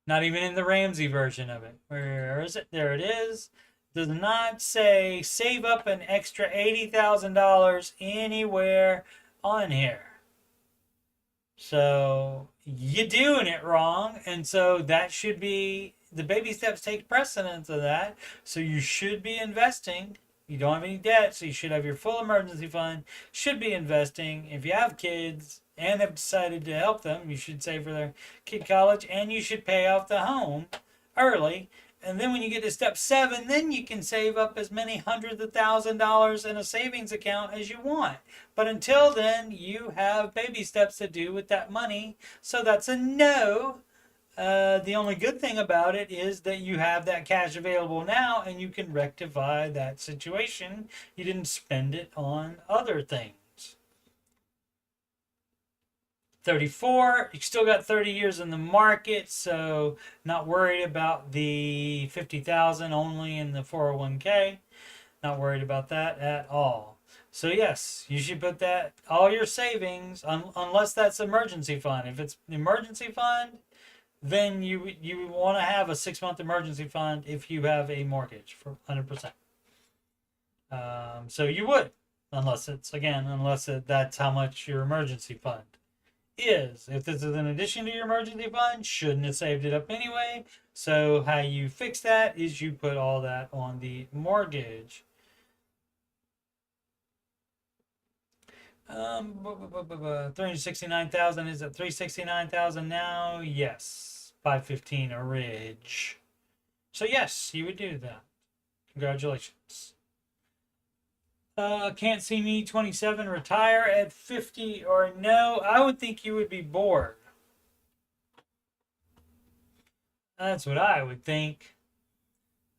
Not even in the Ramsey version of it. Where is it? There it is. Does not say save up an extra $80,000 anywhere on here. So you're doing it wrong. And so that should be, the baby steps take precedence of that. So you should be investing. You don't have any debt, so you should have your full emergency fund. Should be investing. If you have kids and have decided to help them, you should save for their kid college, and you should pay off the home early. And then when you get to step 7, then you can save up as many hundreds of $1,000s in a savings account as you want. But until then, you have baby steps to do with that money. So that's a no The only good thing about it is that you have that cash available now and you can rectify that situation. You didn't spend it on other things. 34, you still got 30 years in the market, so not worried about the 50,000 only in the 401k. Not worried about that at all. So yes, you should put that all your savings, unless that's emergency fund. If it's emergency fund, then you want to have a 6-month emergency fund if you have a mortgage for 100%. So you would, unless that's how much your emergency fund is. If this is in addition to your emergency fund, shouldn't have saved it up anyway. So how you fix that is you put all that on the mortgage. 369,000 is at 369,000 now. Yes, 515 a ridge. So yes, you would do that. Congratulations. Can't see me 27 retire at 50 or no. I would think you would be bored. That's what I would think.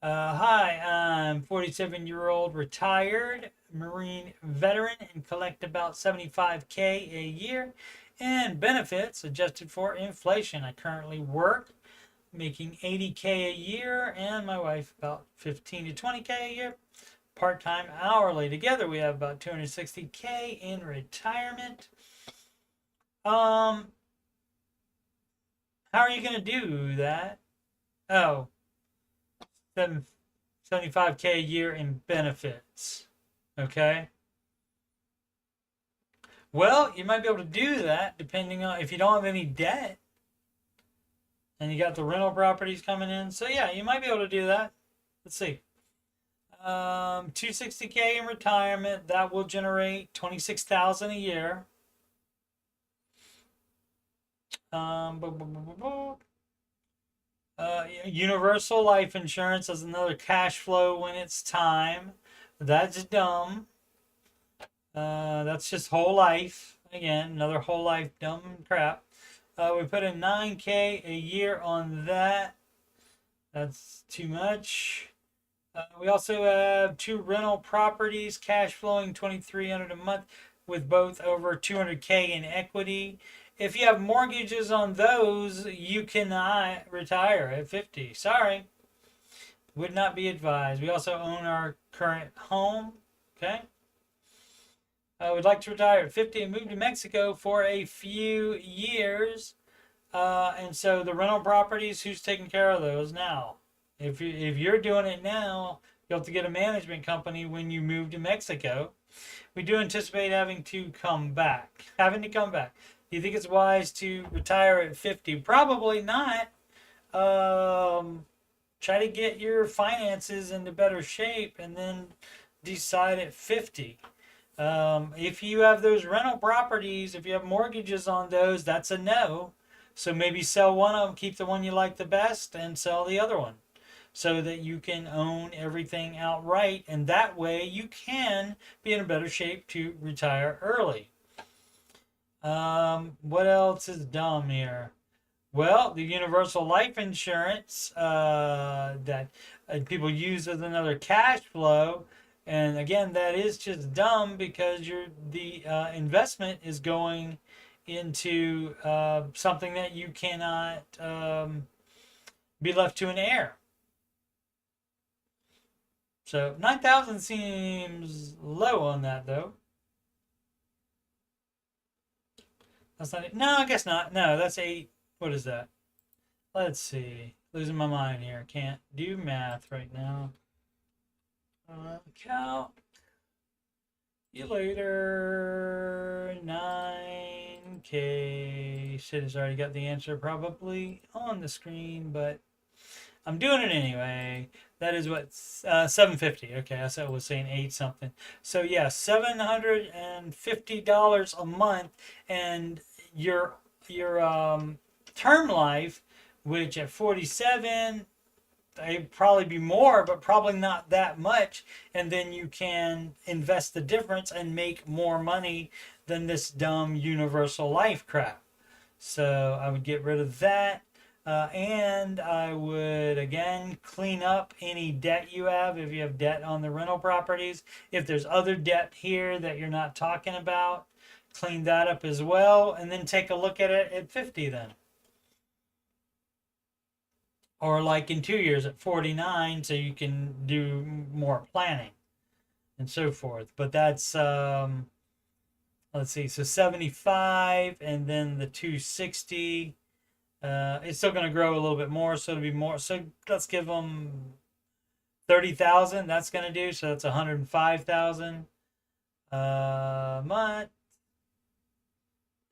Hi, I'm 47-year-old retired Marine veteran and collect about 75K a year and benefits adjusted for inflation. I currently work making 80K a year and my wife about 15 to 20K a year. Part-time hourly. Together we have about 260K in retirement. How are you going to do that? Oh, 75K a year in benefits. Okay. Well, you might be able to do that depending on if you don't have any debt and you got the rental properties coming in. So yeah, you might be able to do that. Let's see. 260K in retirement, that will generate 26,000 a year. Universal life insurance is another cash flow when it's time. That's dumb. That's just whole life. Again, another whole life dumb crap. We put in 9K a year on that. That's too much. We also have 2 rental properties, cash flowing $2,300 a month, with both over 200K in equity. If you have mortgages on those, you cannot retire at 50. Sorry, would not be advised. We also own our current home. Okay. I would like to retire at 50 and move to Mexico for a few years. And so the rental properties, who's taking care of those now? If you're doing it now, you'll have to get a management company when you move to Mexico. We do anticipate having to come back. Do you think it's wise to retire at 50? Probably not. Try to get your finances into better shape and then decide at 50. If you have those rental properties, if you have mortgages on those, that's a no. So maybe sell one of them, keep the one you like the best, and sell the other one, so that you can own everything outright, and that way you can be in a better shape to retire early. What else is dumb here? Well, the universal life insurance that people use as another cash flow, and again, that is just dumb because the investment is going into something that you cannot be left to an heir. So 9,000 seems low on that, though. That's not it. No, I guess not. No, that's 8. What is that? Let's see. Losing my mind here. Can't do math right now. Count. You later. 9K. Sid has already got the answer probably on the screen, but I'm doing it anyway. That is what, 750. Okay, I was saying 8 something. So yeah, $750 a month, and your term life, which at 47, it'd probably be more, but probably not that much. And then you can invest the difference and make more money than this dumb universal life crap. So I would get rid of that. And I would, again, clean up any debt you have. If you have debt on the rental properties, if there's other debt here that you're not talking about, clean that up as well. And then take a look at it at 50 then. Or like in 2 years at 49, so you can do more planning and so forth. But that's, let's see, so 75 and then the 260. It's still going to grow a little bit more, so it'll be more. So let's give them 30,000. That's going to do. So that's 105,000 month.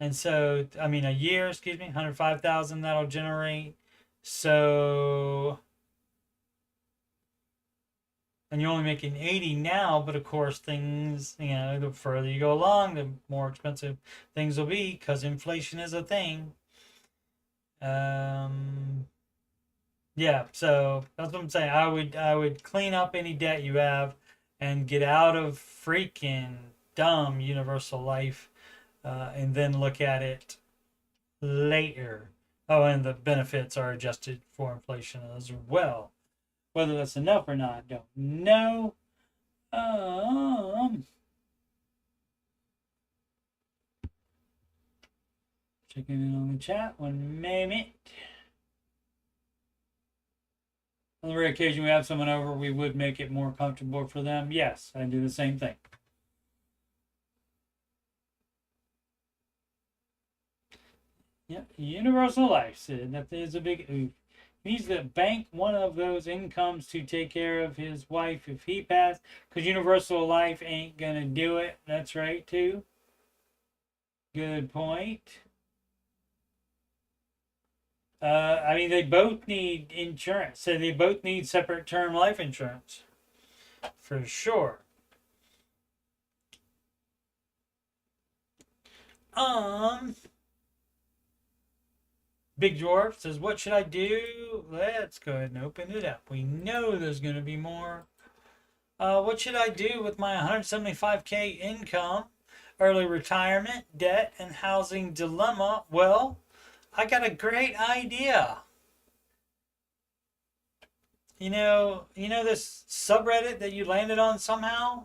And so, I mean, a year, excuse me, 105,000 that'll generate. So, and you're only making 80 now, but of course things, the further you go along, the more expensive things will be because inflation is a thing. Yeah, so that's what I'm saying. I would clean up any debt you have and get out of freaking dumb universal life, and then look at it later. Oh, and the benefits are adjusted for inflation as well. Whether that's enough or not, I don't know. Checking in on the chat. 1 minute. On the rare occasion we have someone over, we would make it more comfortable for them. Yes, I do the same thing. Yep, universal life. So that is a big oof. He needs to bank one of those incomes to take care of his wife if he passed, because universal life ain't gonna do it. That's right too. Good point. I mean, they both need insurance, so they both need separate term life insurance, for sure. Big Dwarf says, what should I do? Let's go ahead and open it up. We know there's going to be more. What should I do with my 175K income, early retirement, debt, and housing dilemma? Well, I got a great idea. You know this subreddit that you landed on somehow?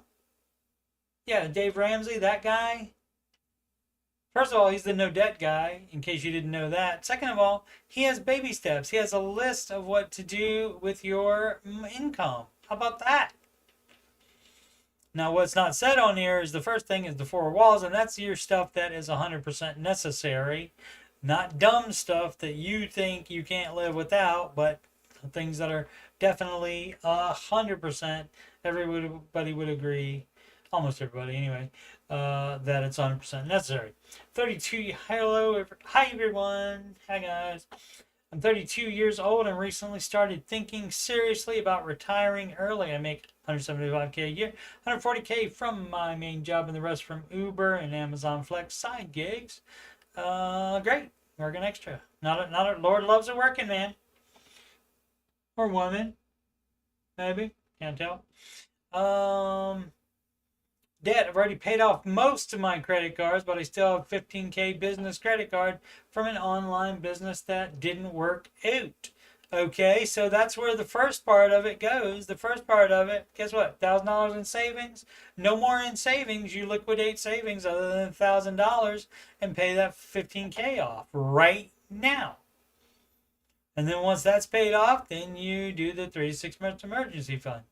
Yeah, Dave Ramsey, that guy. First of all, he's the no debt guy, in case you didn't know that. Second of all, he has baby steps. He has a list of what to do with your income. How about that? Now, what's not said on here is the first thing is the 4 walls, and that's your stuff that is 100% necessary. Not dumb stuff that you think you can't live without, but things that are definitely 100%. Everybody would agree, almost everybody anyway, that it's 100% necessary. 32, hello, hi everyone, hi guys. I'm 32 years old and recently started thinking seriously about retiring early. I make 175K a year, 140K from my main job and the rest from Uber and Amazon Flex side gigs. Great, working extra. Not a Lord loves a working man. Or woman, maybe, can't tell. Debt, I've already paid off most of my credit cards, but I still have 15K business credit card from an online business that didn't work out. Okay, so that's where the first part of it goes. The first part of it, guess what? $1,000 in savings. No more in savings. You liquidate savings other than $1,000 and pay that 15K off right now. And then once that's paid off, then you do the 3 to 6 months emergency fund.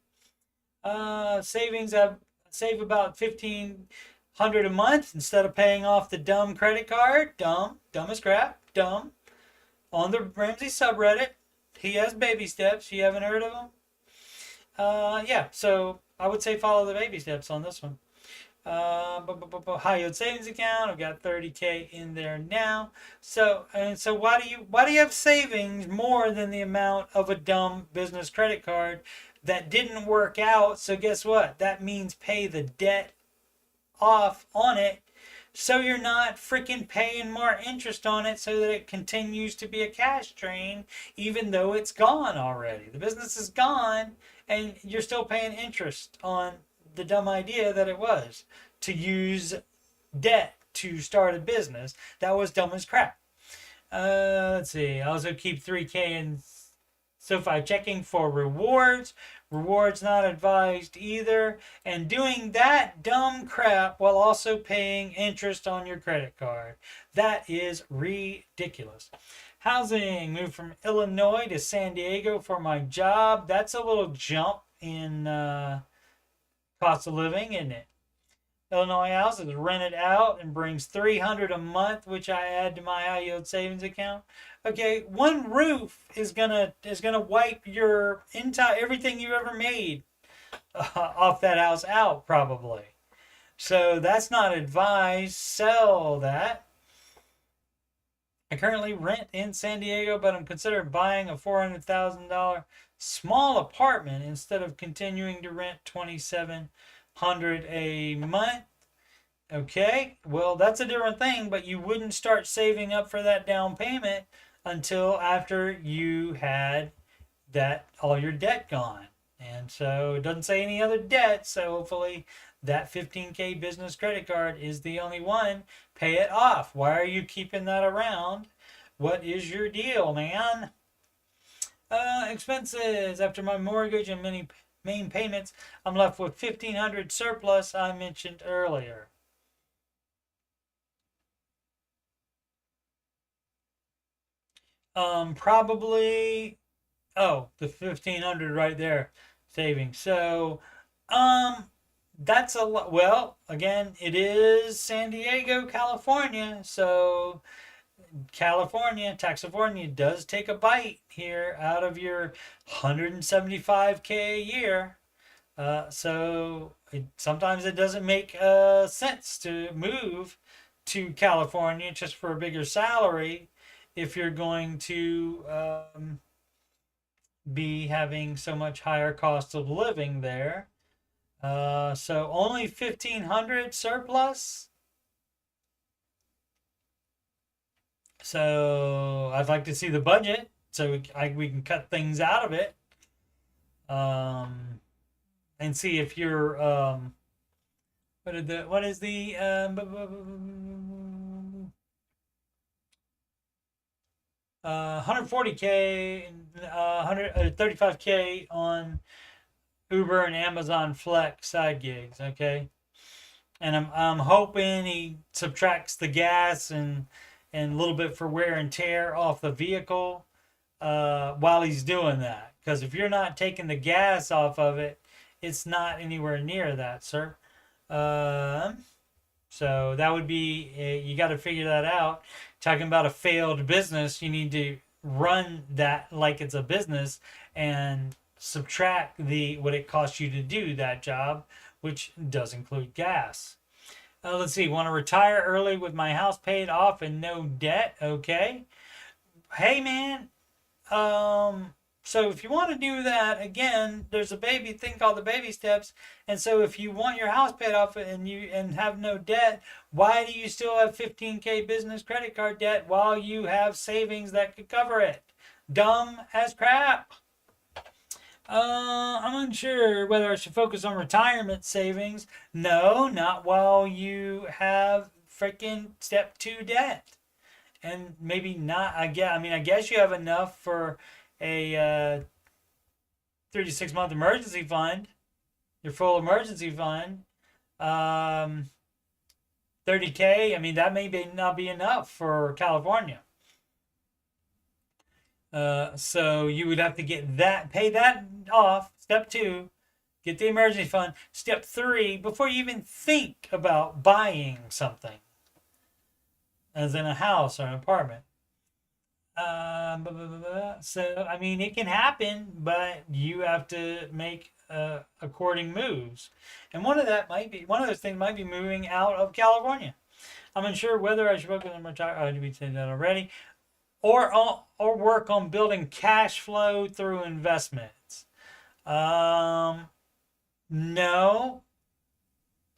Savings, I've save about $1,500 a month instead of paying off the dumb credit card. Dumb as crap. Dumb. On the Ramsey subreddit, he has baby steps. You haven't heard of him? Yeah. So I would say follow the baby steps on this one. High yield savings account. I've got 30K in there now. So why do you have savings more than the amount of a dumb business credit card that didn't work out? So guess what? That means pay the debt off on it, so you're not freaking paying more interest on it, so that it continues to be a cash drain, even though it's gone already. The business is gone, and you're still paying interest on the dumb idea that it was to use debt to start a business. That was dumb as crap. Let's see. I also keep 3K in SoFi checking for rewards. Rewards not advised either. And doing that dumb crap while also paying interest on your credit card. That is ridiculous. Housing. Moved from Illinois to San Diego for my job. That's a little jump in cost of living, isn't it? Illinois house is rented out and brings $300 a month, which I add to my high yield savings account. Okay, one roof is gonna wipe your entire everything you ever made off that house out probably. So that's not advised. Sell that. I currently rent in San Diego, but I'm considering buying a $400,000 small apartment instead of continuing to rent $2,700 a month. Okay, well, that's a different thing, but you wouldn't start saving up for that down payment until after you had that all your debt gone. And so it doesn't say any other debt, so hopefully that 15K business credit card is the only one. Pay it off. Why are you keeping that around? What is your deal, man? Expenses. After my mortgage and many main payments, I'm left with $1,500 surplus I mentioned earlier. Probably, oh, the 1,500 right there, savings. So, that's a lot. Well, again, it is San Diego, California. So, California does take a bite here out of your 175K a year. Sometimes it doesn't make sense to move to California just for a bigger salary if you're going to be having so much higher cost of living there. So only 1,500 surplus. So I'd like to see the budget so we can cut things out of it. And see if you're what is the 140K, 135K on Uber and Amazon Flex side gigs. Okay, and I'm hoping he subtracts the gas and a little bit for wear and tear off the vehicle while he's doing that. Because if you're not taking the gas off of it, it's not anywhere near that, sir. So that would be, you got to figure that out. Talking about a failed business, you need to run that like it's a business and subtract what it costs you to do that job, which does include gas. Let's see, want to retire early with my house paid off and no debt. Okay. Hey, man. So if you want to do that, again, there's a baby thing called the baby steps. And so if you want your house paid off and have no debt, why do you still have 15K business credit card debt while you have savings that could cover it? Dumb as crap. I'm unsure whether I should focus on retirement savings. No, not while you have freaking step 2 debt. And maybe not, I guess you have enough for a 36 month emergency fund, your full emergency fund. 30K, that may not be enough for California. So you would have to pay that off. Step 2, get the emergency fund. Step 3, before you even think about buying something, as in a house or an apartment. So it can happen, but you have to make according moves, and one of those things might be moving out of California. I'm unsure whether I should focus on retire. Did we say that already? Or work on building cash flow through investments. No,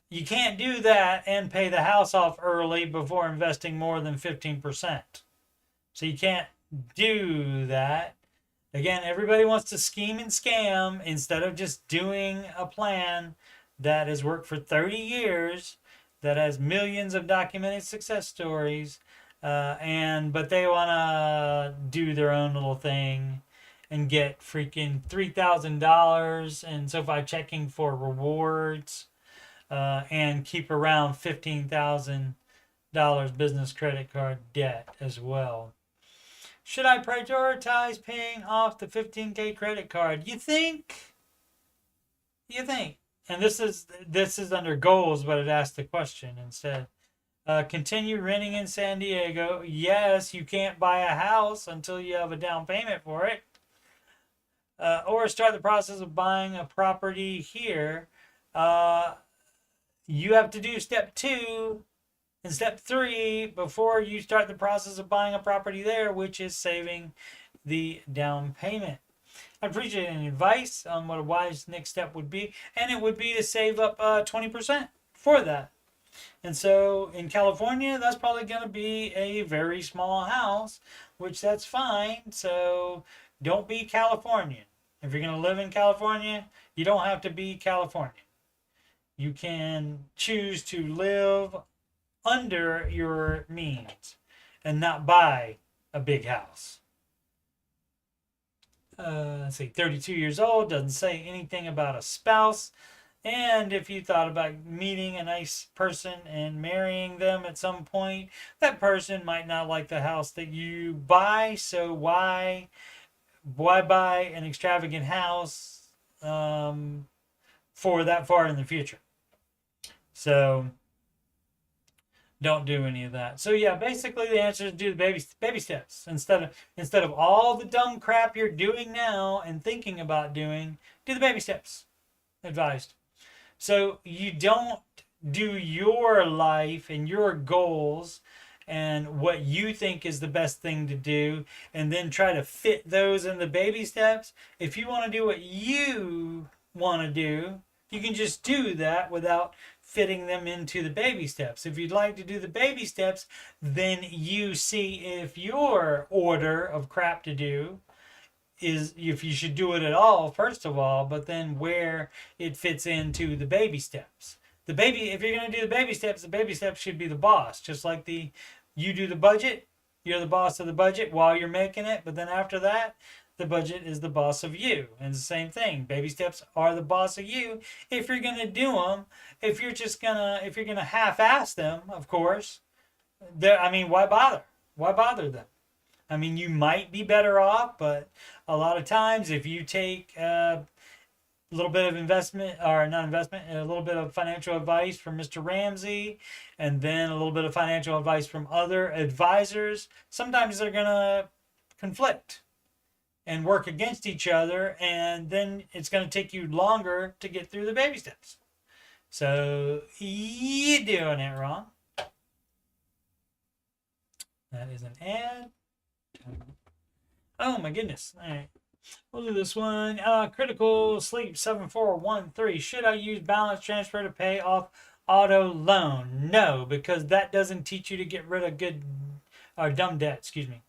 you can't do that and pay the house off early before investing more than 15%. So you can't do that. Again, everybody wants to scheme and scam instead of just doing a plan that has worked for 30 years, that has millions of documented success stories. but they want to do their own little thing and get freaking $3,000 in SoFi checking for rewards, and keep around $15,000 business credit card debt as well. Should I prioritize paying off the 15K credit card? You think? And this is under goals, but it asks the question instead. Continue renting in San Diego. Yes, you can't buy a house until you have a down payment for it. Or start the process of buying a property here. You have to do step 2 and step 3 before you start the process of buying a property there, which is saving the down payment. I appreciate any advice on what a wise next step would be, and it would be to save up 20% for that. And so in California, that's probably going to be a very small house, which that's fine. So don't be Californian. If you're going to live in California, you don't have to be Californian. You can choose to live under your means and not buy a big house. Let's see, 32 years old, doesn't say anything about a spouse. And if you thought about meeting a nice person and marrying them at some point, that person might not like the house that you buy. So why buy an extravagant house for that far in the future? So don't do any of that. So yeah, basically the answer is do the baby steps instead of all the dumb crap you're doing now and thinking about doing. Do the baby steps. Advised. So you don't do your life and your goals and what you think is the best thing to do and then try to fit those in the baby steps. If you want to do what you want to do, you can just do that without fitting them into the baby steps. If you'd like to do the baby steps, then you see if your order of crap to do is, if you should do it at all, first of all, but then where it fits into the baby steps. If you're going to do the baby steps should be the boss. Just like you do the budget, you're the boss of the budget while you're making it, but then after that, the budget is the boss of you. And it's the same thing. Baby steps are the boss of you if you're going to do them. If you're going to half-ass them, of course, why bother? Why bother them? I mean, you might be better off, but a lot of times if you take a little bit of a little bit of financial advice from Mr. Ramsey, and then a little bit of financial advice from other advisors, sometimes they're going to conflict and work against each other, and then it's going to take you longer to get through the baby steps. So you're doing it wrong. That is an ad. Oh my goodness. All right. We'll do this one. Critical Sleep 7413. Should I use balance transfer to pay off auto loan? No, because that doesn't teach you to get rid of dumb debt. Excuse me.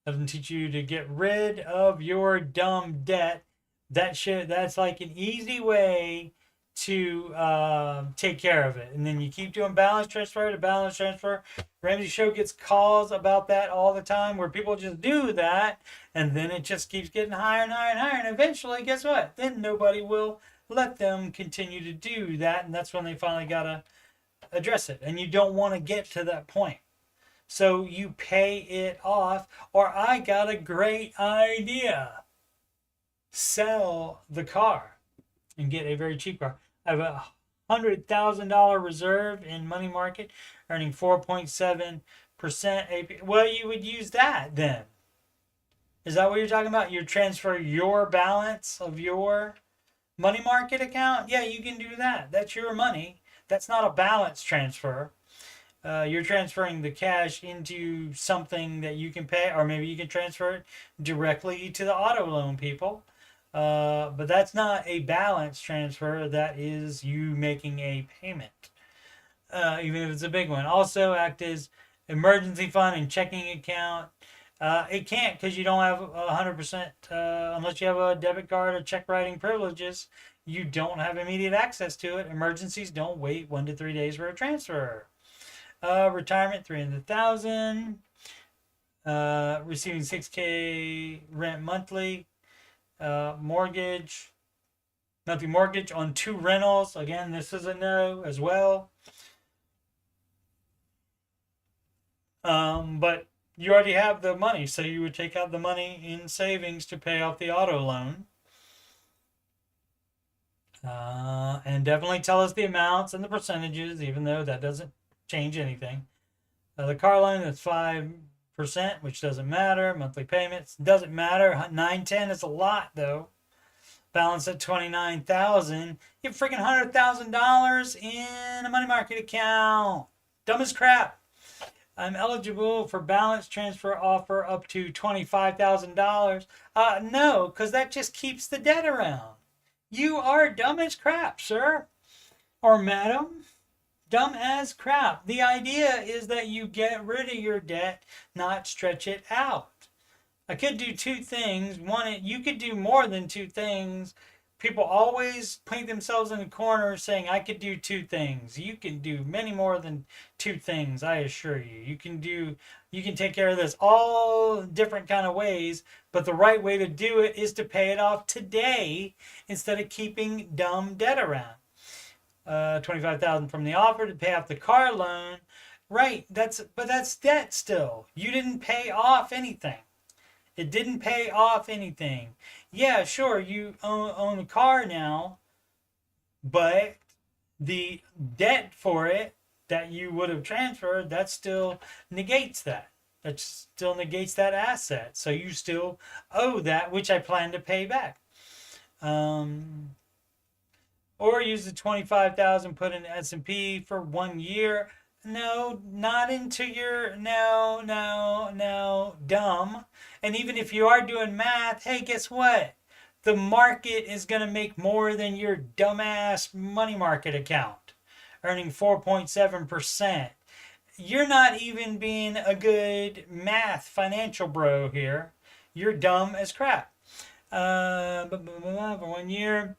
Doesn't teach you to get rid of your dumb debt. That's like an easy way to take care of it. And then you keep doing balance transfer to balance transfer. Ramsey Show gets calls about that all the time where people just do that, and then it just keeps getting higher and higher and higher. And eventually, guess what? Then nobody will let them continue to do that. And that's when they finally got to address it. And you don't want to get to that point. So you pay it off. Or I got a great idea. Sell the car and get a very cheap car. I have a $100,000 reserve in money market, earning 4.7% AP. Well, you would use that then. Is that what you're talking about? You transfer your balance of your money market account? Yeah, you can do that. That's your money. That's not a balance transfer. You're transferring the cash into something that you can pay, or maybe you can transfer it directly to the auto loan people. But that's not a balance transfer. That is you making a payment, even if it's a big one. Also act as emergency fund and checking account. It can't, because you don't have 100%, unless you have a debit card or check writing privileges, you don't have immediate access to it. Emergencies don't wait 1 to 3 days for a transfer. Retirement, 300,000. Receiving 6K rent monthly. Mortgage, monthly mortgage on 2 rentals. Again, this is a no as well. But you already have the money, so you would take out the money in savings to pay off the auto loan. And definitely tell us the amounts and the percentages, even though that doesn't change anything. The car loan is 5%, which doesn't matter. Monthly payments doesn't matter. 910 is a lot though. Balance at 29,000. You have freaking $100,000 in a money market account. Dumb as crap. I'm eligible for balance transfer offer up to $25,000. No, because that just keeps the debt around. You are dumb as crap, sir or madam. Dumb as crap. The idea is that you get rid of your debt, not stretch it out. I could do 2 things. One, you could do more than 2 things. People always paint themselves in a corner saying, I could do 2 things. You can do many more than 2 things, I assure you. You can take care of this all different kind of ways, but the right way to do it is to pay it off today instead of keeping dumb debt around. $25,000 from the offer to pay off the car loan. Right, but that's debt still. You didn't pay off anything. It didn't pay off anything. Yeah, sure, you own a car now, but the debt for it that you would have transferred, that still negates that. That still negates that asset. So you still owe that, which I plan to pay back. Or use the 25,000 put in S&P for 1 year. No, not into your, no, dumb. And even if you are doing math, hey, guess what? The market is going to make more than your dumbass money market account, earning 4.7%. You're not even being a good math financial bro here. You're dumb as crap. For 1 year.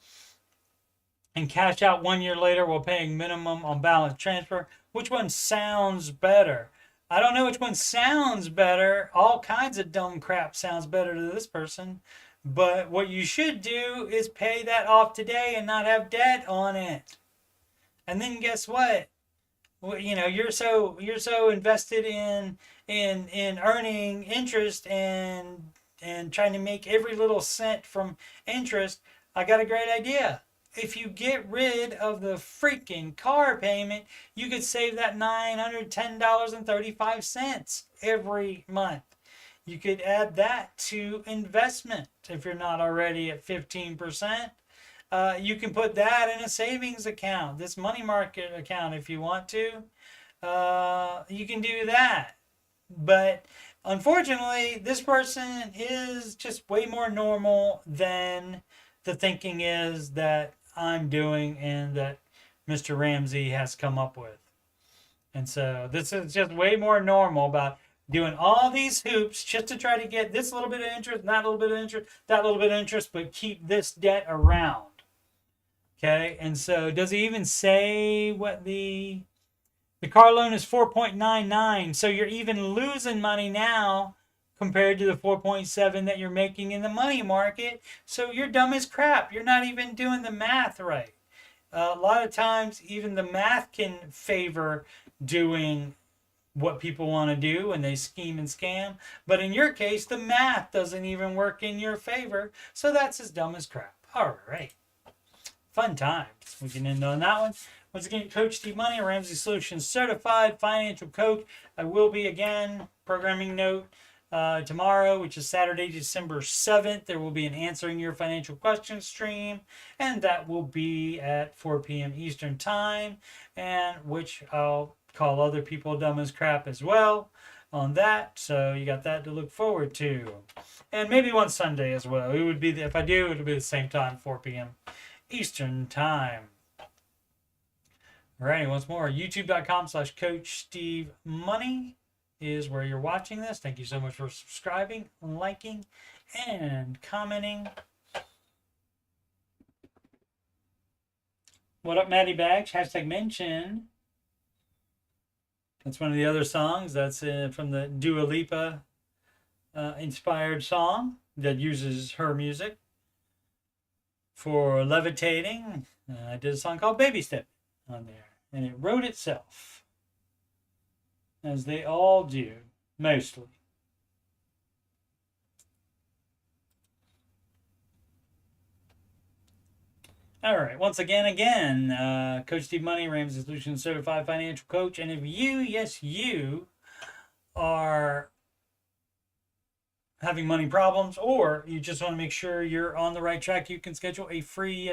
And cash out 1 year later while paying minimum on balance transfer. Which one sounds better? I don't know which one sounds better. All kinds of dumb crap sounds better to this person. But what you should do is pay that off today and not have debt on it. And then guess what? Well, you know, you're so invested in earning interest and trying to make every little cent from interest. I got a great idea. If you get rid of the freaking car payment, you could save that $910.35 every month. You could add that to investment if you're not already at 15%. You can put that in a savings account, this money market account if you want to. You can do that. But unfortunately, this person is just way more normal than the thinking is that I'm doing and that Mr. Ramsey has come up with. And so this is just way more normal about doing all these hoops just to try to get this little bit of interest, that little bit of interest, that little bit of interest, but keep this debt around. Okay, and so does he even say what the car loan is 4.99, so you're even losing money now compared to the 4.7 that you're making in the money market. So you're dumb as crap. You're not even doing the math right. A lot of times, even the math can favor doing what people want to do and they scheme and scam. But in your case, the math doesn't even work in your favor. So that's as dumb as crap. All right. Fun times. We can end on that one. Once again, Coach Steve Money, Ramsey Solutions Certified Financial Coach. I will be, again, programming note, tomorrow, which is Saturday, December 7th. There will be an Answering Your Financial Questions stream, and that will be at 4 p.m. Eastern Time, and which I'll call other people dumb as crap as well on that. So you got that to look forward to. And maybe one Sunday as well. It would be, if I do, it'll be the same time, 4 p.m. Eastern Time. All right, once more, youtube.com/CoachSteveMoney is where you're watching this. Thank you so much for subscribing, liking, and commenting. What up, Maddie Bags? Hashtag mention That's one of the other songs. That's from the Dua Lipa inspired song that uses her music for levitating. I did a song called Baby Step on there, and it wrote itself, as they all do, mostly. All right, once again, Coach Steve Money, Ramsey Solutions Certified Financial Coach. And if you, yes, you are having money problems, or you just want to make sure you're on the right track, you can schedule a free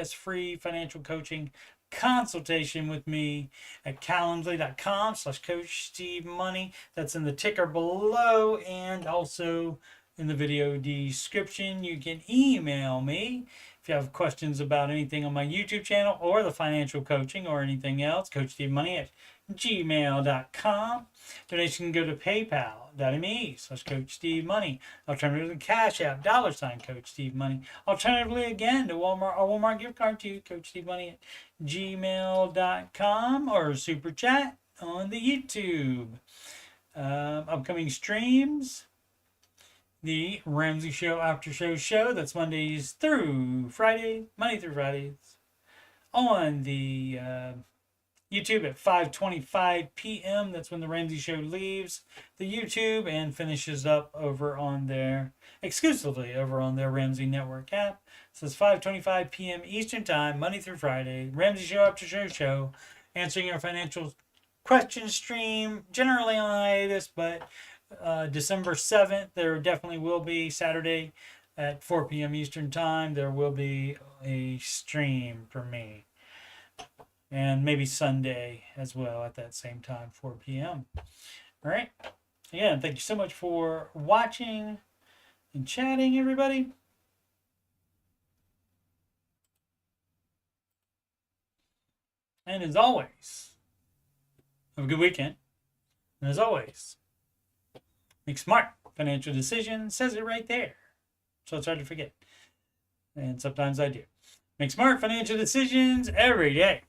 financial coaching consultation with me at calendly.com/Coach Steve Money. That's in the ticker below, and also in the video description. You can email me if you have questions about anything on my YouTube channel or the financial coaching or anything else. CoachSteveMoney@gmail.com. Donation can go to PayPal.me/Coach Steve Money. Alternatively, CashApp $Coach Steve Money. Alternatively, again, to Walmart gift card to Coach Steve Money @gmail.com, or Super Chat on the YouTube. Upcoming streams: the Ramsey Show Aftershow show. That's Mondays through Friday, Monday through Fridays, on the YouTube at 5:25 p.m. That's when the Ramsey Show leaves the YouTube and finishes up over on their, exclusively over on their Ramsey Network app. So it's 5:25 p.m. Eastern Time, Monday through Friday. Ramsey Show After Show, answering your financial question stream, generally on hiatus, but December 7th, there definitely will be, Saturday at 4 p.m. Eastern Time, there will be a stream for me. And maybe Sunday as well at that same time, 4 p.m. All right. Again, thank you so much for watching and chatting, everybody. And as always, have a good weekend. And as always, make smart financial decisions. Says it right there. So it's hard to forget. And sometimes I do. Make smart financial decisions every day.